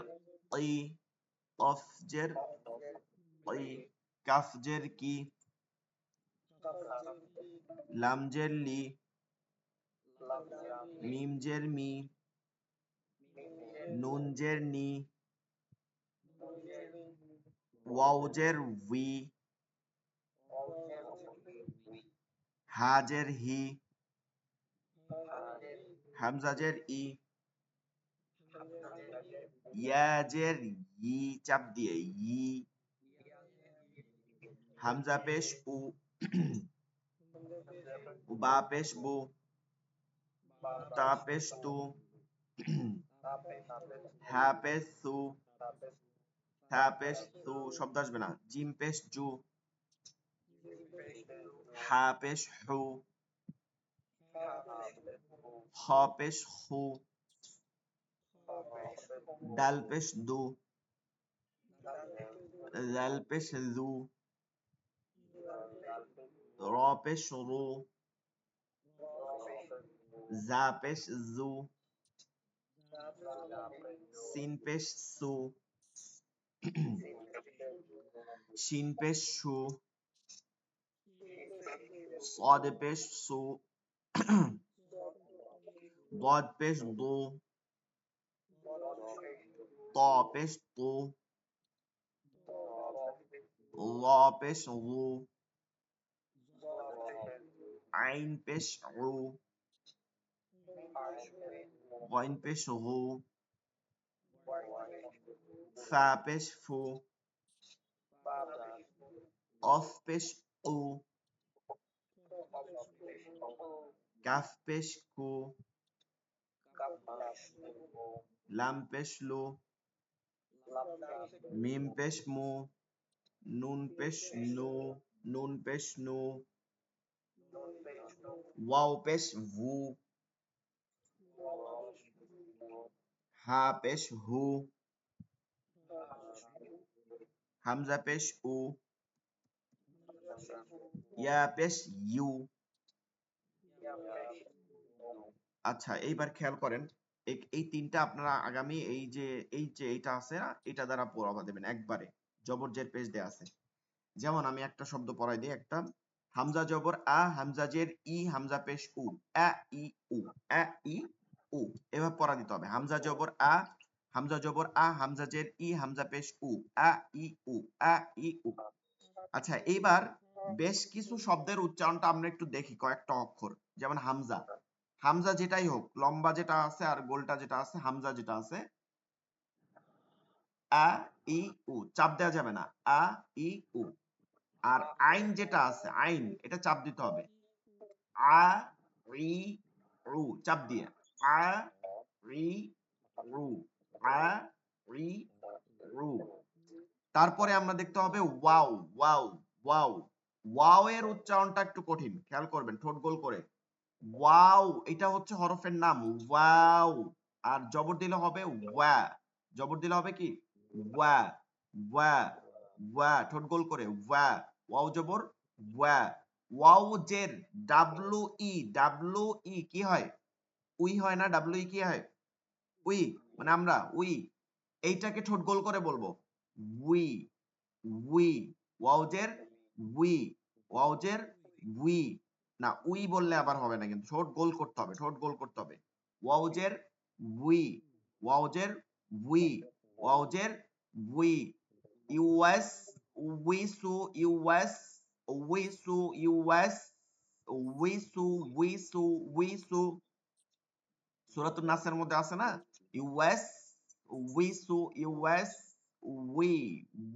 ই, অফজের ই, কাফজের কি, লামজের লি, মিমজের মি, নুনজের নি, ওয়াউজের উই, হাজের হি, হামজাজের ই, ইয়াজের ই, চাপ দিয়ে ই, হামজা পেশ উ, বা পেশ বু, তা পেশ তু, হা পেশ সু, থা পেশ সু, শব্দ আসবে না। জিম পেশ জু, হা পেশ হু, খ পেশ হু, ডাল পেশ দু, জাল পেশ জু, র পেশ রু, জা পেশ জু, সিন পেশ সু, শিন পেশ শু, صاد পেশ সু, ضاد পেশ দু, ত পেশ তু, ল পেশ লু, আইন পেশ রু, غين পেশ গু, ফা পেশ ফু, অফ পেশ উ, কাফ পেশ কু, লাম পেশ লু, মিম পেশ মু, নুন পেশ নু, নুন পেশ নু, ওয়াও পেশ ভু, হা পেশ হু, হামজা পেশ উ, ইয়া পেশ ইউ। আচ্ছা এইবার খেয়াল করেন এই তিনটা আপনারা আগামী এই যে এইটা আছে না এটা দ্বারা পড়াবা দেবেন একবারে, জবর জের পেশ দেয়া আছে। যেমন আমি একটা শব্দ পড়াই দিই, একটা হামজা জবর আ, হামজা জের ই, হামজা পেশ উ, আ ই উ, আ ই উ, এভাবে পড়া দিতে হবে। হামজা জবর আ, হামজা জবর আ, হামজা জের ই, হামজা পেশ উ, আ ই উ, আ ই উ। আচ্ছা এইবার বেশ কিছু শব্দের উচ্চারণটা আমরা একটু দেখি, কয়েকটা অক্ষর, যেমন হামজা। হামজা যেটাই হোক, লম্বা যেটা আছে আর গোলটা যেটা আছে, হামজা যেটা আছে, আ ই উ চাপ দেওয়া যাবে না, আ ই উ। আর আইন যেটা আছে, আইন এটা চাপ দিতে হবে, আ ই রু, চাপ দিয়ে, আ ই রু, আ ই রু। তারপরে আমরা দেখতে হবে ওয়াও, ওয়াও, ওয়াও। ওয়াও এর উচ্চারণটা একটু কঠিন, খেয়াল করবেন ঠোঁট গোল করে। ওয়াও এটা হচ্ছে হরফের নাম ওয়াও, আর জবর দিলে হবে ওয়া, জবর দিলে হবে কি ওয়া, ওয়া, ওয়া, ঠোঁট গোল করে ওয়া, ওয়াও জবর ওয়া। ওয়াও জের ডাব্লু ই, ডাব্লু ই কি হয়, উই হয় না, ডাব্লু ই কি হয়, উই, মানে আমরা উই, এইটাকে ঠোঁট গোল করে বলবো উই, উই, ওয়াও জের উই, ওয়াও জের উই, না উই বললে আবার হবে না, কিন্তু ঠোঁট গোল করতে হবে, ঠোঁট গোল করতে হবে। ওয়াও জের উই, ওয়াও জের উই, ওয়াও জের উই। ইউএস, উইসু, ইউএস, উইসু, ইউএস, উইসু, উইসু, উইসু। সূরাতুন নাসের মধ্যে আছে না, ইউএস, উইসু, ইউএস, উই,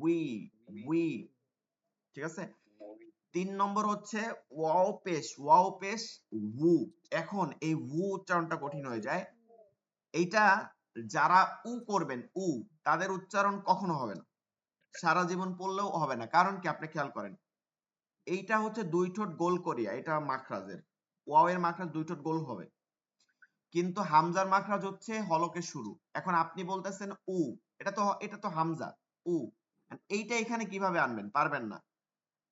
উই, উই। ঠিক আছে। 3 নম্বর হচ্ছে ওয়াও পেশ, ওয়াও পেশ উ। এখন এই উ উচ্চারণটা কঠিন হয়ে যায়। এইটা যারা উ করবেন, উ, তাদের উচ্চারণ কখনো হবে না, সারা জীবন পড়লেও হবে না। কারণ কি আপনি খেয়াল করেন, এইটা হচ্ছে দুই ঠোঁট গোল করিয়া, এটা মাখরাজের, ওয়াও এর মাখরাজ দুই ঠোঁট গোল হবে, কিন্তু হামজার মাখরাজ হচ্ছে হলকের শুরু। এখন আপনি বলতেছেন উ, এটা তো হামজা উ, এইটা এখানে কিভাবে আনবেন, পারবেন না।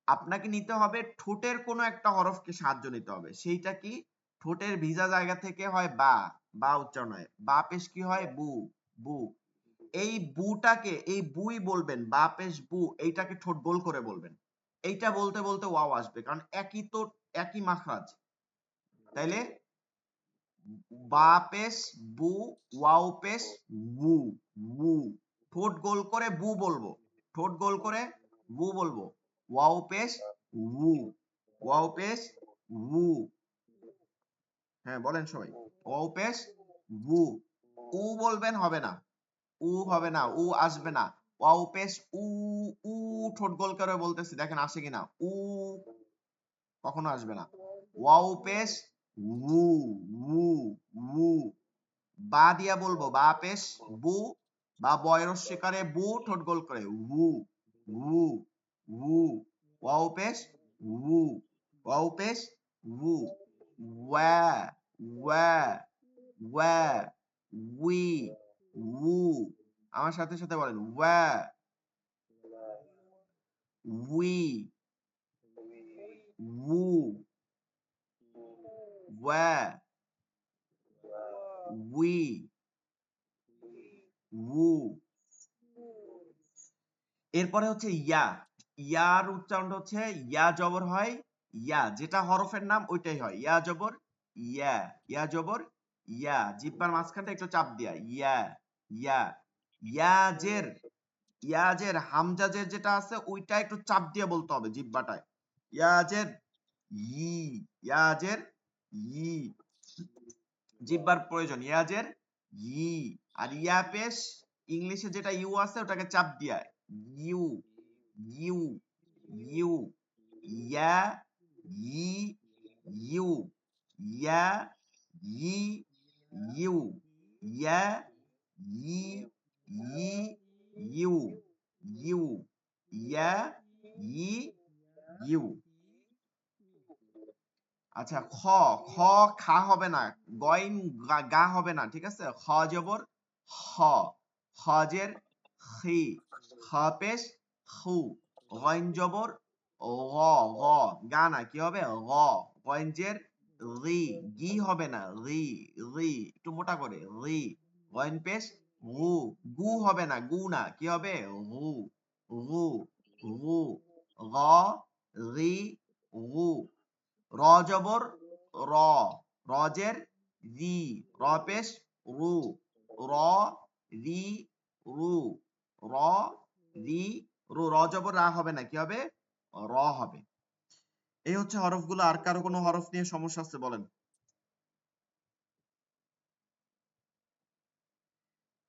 আপনাকে নিতে হবে ঠোঁটের কোনো একটা হরফকে সাহায্য নিতে হবে, সেইটা কি, ঠোঁটের ভিজা জায়গা থেকে হয় বা, বা উচ্চারণ হয়, বা পেশ কি হয় বু, বু। এই বুটাকে, এই বুই বলবেন, বা পেশ বু, এইটাকে ঠোঁট গোল করে বলবেন। এইটা বলতে বলতে ওয়াও আসবে, কারণ একই তো, একই মাখরাজ। তাইলে বা পেশ বু, ওয়াও পেশ বু, বু, ঠোঁট গোল করে বু বলবো, ঠোঁট গোল করে বু বলবো, ওয়াও পেশ উ, ওয়াও পেশ উ। হ্যাঁ বলেন সবাই, ওয়াও পেশ উ। উ বলবেন, হবে না, উ হবে না, উ আসবে না। ওয়াও পেশ উ, উ, ঠোঁট গোল করে বলতেছি, দেখেন আসে কিনা, উ কখনো আসবে না। ওয়াও পেশ উ, উ, উ। বা দিয়া বলবো, বা পেশ বু, বা বয়স শিকারে বু, ঠোঁট গোল করে উ, উ, উ। ওয়াও পেশ উ, ওয়াও পেশ উ। ওয়া, ওয়া, ওয়া, উই, উ, আমার সাথে সাথে বলেন ওয়া, উই, উ, ওয়া, উই, উ। এরপরে হচ্ছে ইয়া। ইয়ার উচ্চারণটা হচ্ছে ইয়া জবর হয় ইয়া, যেটা হরফের নাম ওইটাই হয়। ইয়া জবর ইয়া, ইয়া জবর ইয়া, জিহ্বার মাঝখানটা একটু চাপ দিয়া ইয়া, ইয়া। ইয়াজের, ইয়াজের হামজাজের যেটা আছে ওইটা একটু চাপ দিয়ে বলতে হবে জিহ্বাটায়। ইয়াজের ই, ইয়াজের ই, জিহ্বার প্রয়োজন ইয়াজের ই। আর ইয়া পেশ ইংলিশে যেটা ইউ আছে ওটাকে চাপ দিয়া ইউ, ইউ, ইউ, ইয়া, ই, ইউ, ইয়া, ই, ইউ, ইয়া, ই, ই, ইউ, ইউ, ইয়া, ই, ইউ। আচ্ছা খ, খ খা হবে না, গইন গা হবে না, ঠিক আছে। খ জবর হ, হজের খি, খ পেশ খু, গইন জবর গ, গ গা না, কি হবে গ, গইনজের রি, গি হবে না রি, রি একটু মোটা করে রি, গইন পেশ গু, গু হবে না গু না, কি হবে গু, গু, গু, গ, রি, গু। র জবর র, রজের রি, র পেশ রু, র, রি, রু, র, রি, রু। র জবর রা হবে না, কি হবে র হবে। এই হচ্ছে হরফগুলো। আর কারো কোনো হরফ নিয়ে সমস্যা আছে বলেন।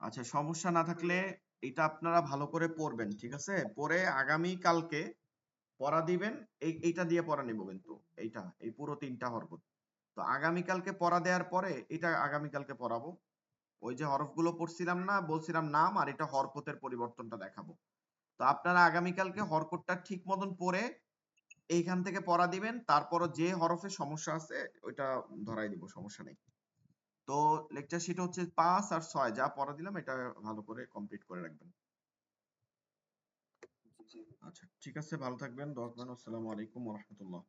আচ্ছা সমস্যা না থাকলে এটা আপনারা ভালো করে পড়বেন, ঠিক আছে। পরে আগামী কালকে পড়া দিবেন। এইটা দিয়ে পড়া নিব কিন্তু, এইটা এই পুরো 3টা হরফ। তো আগামীকালকে পড়া দেওয়ার পরে এটা আগামীকালকে পড়াবো। ওই যে হরফগুলো পড়ছিলাম না, বলছিলাম নাম, আর এটা হরকতের পরিবর্তনটা দেখাবো। তো আপনারা আগামীকালকে হরকতটা ঠিক মতন পড়ে এইখান থেকে পড়া দিবেন। তারপরও যে হরফে সমস্যা আছে ওইটা ধরাই দিব, সমস্যা নেই। তো লেকচার শিট হচ্ছে 5 আর 6 যা পড়া দিলাম এটা ভালো করে কমপ্লিট করে রাখবেন। আচ্ছা ঠিক আছে, ভালো থাকবেন, দোয়া করবেন। আসসালামু আলাইকুম ওয়া রাহমাতুল্লাহ।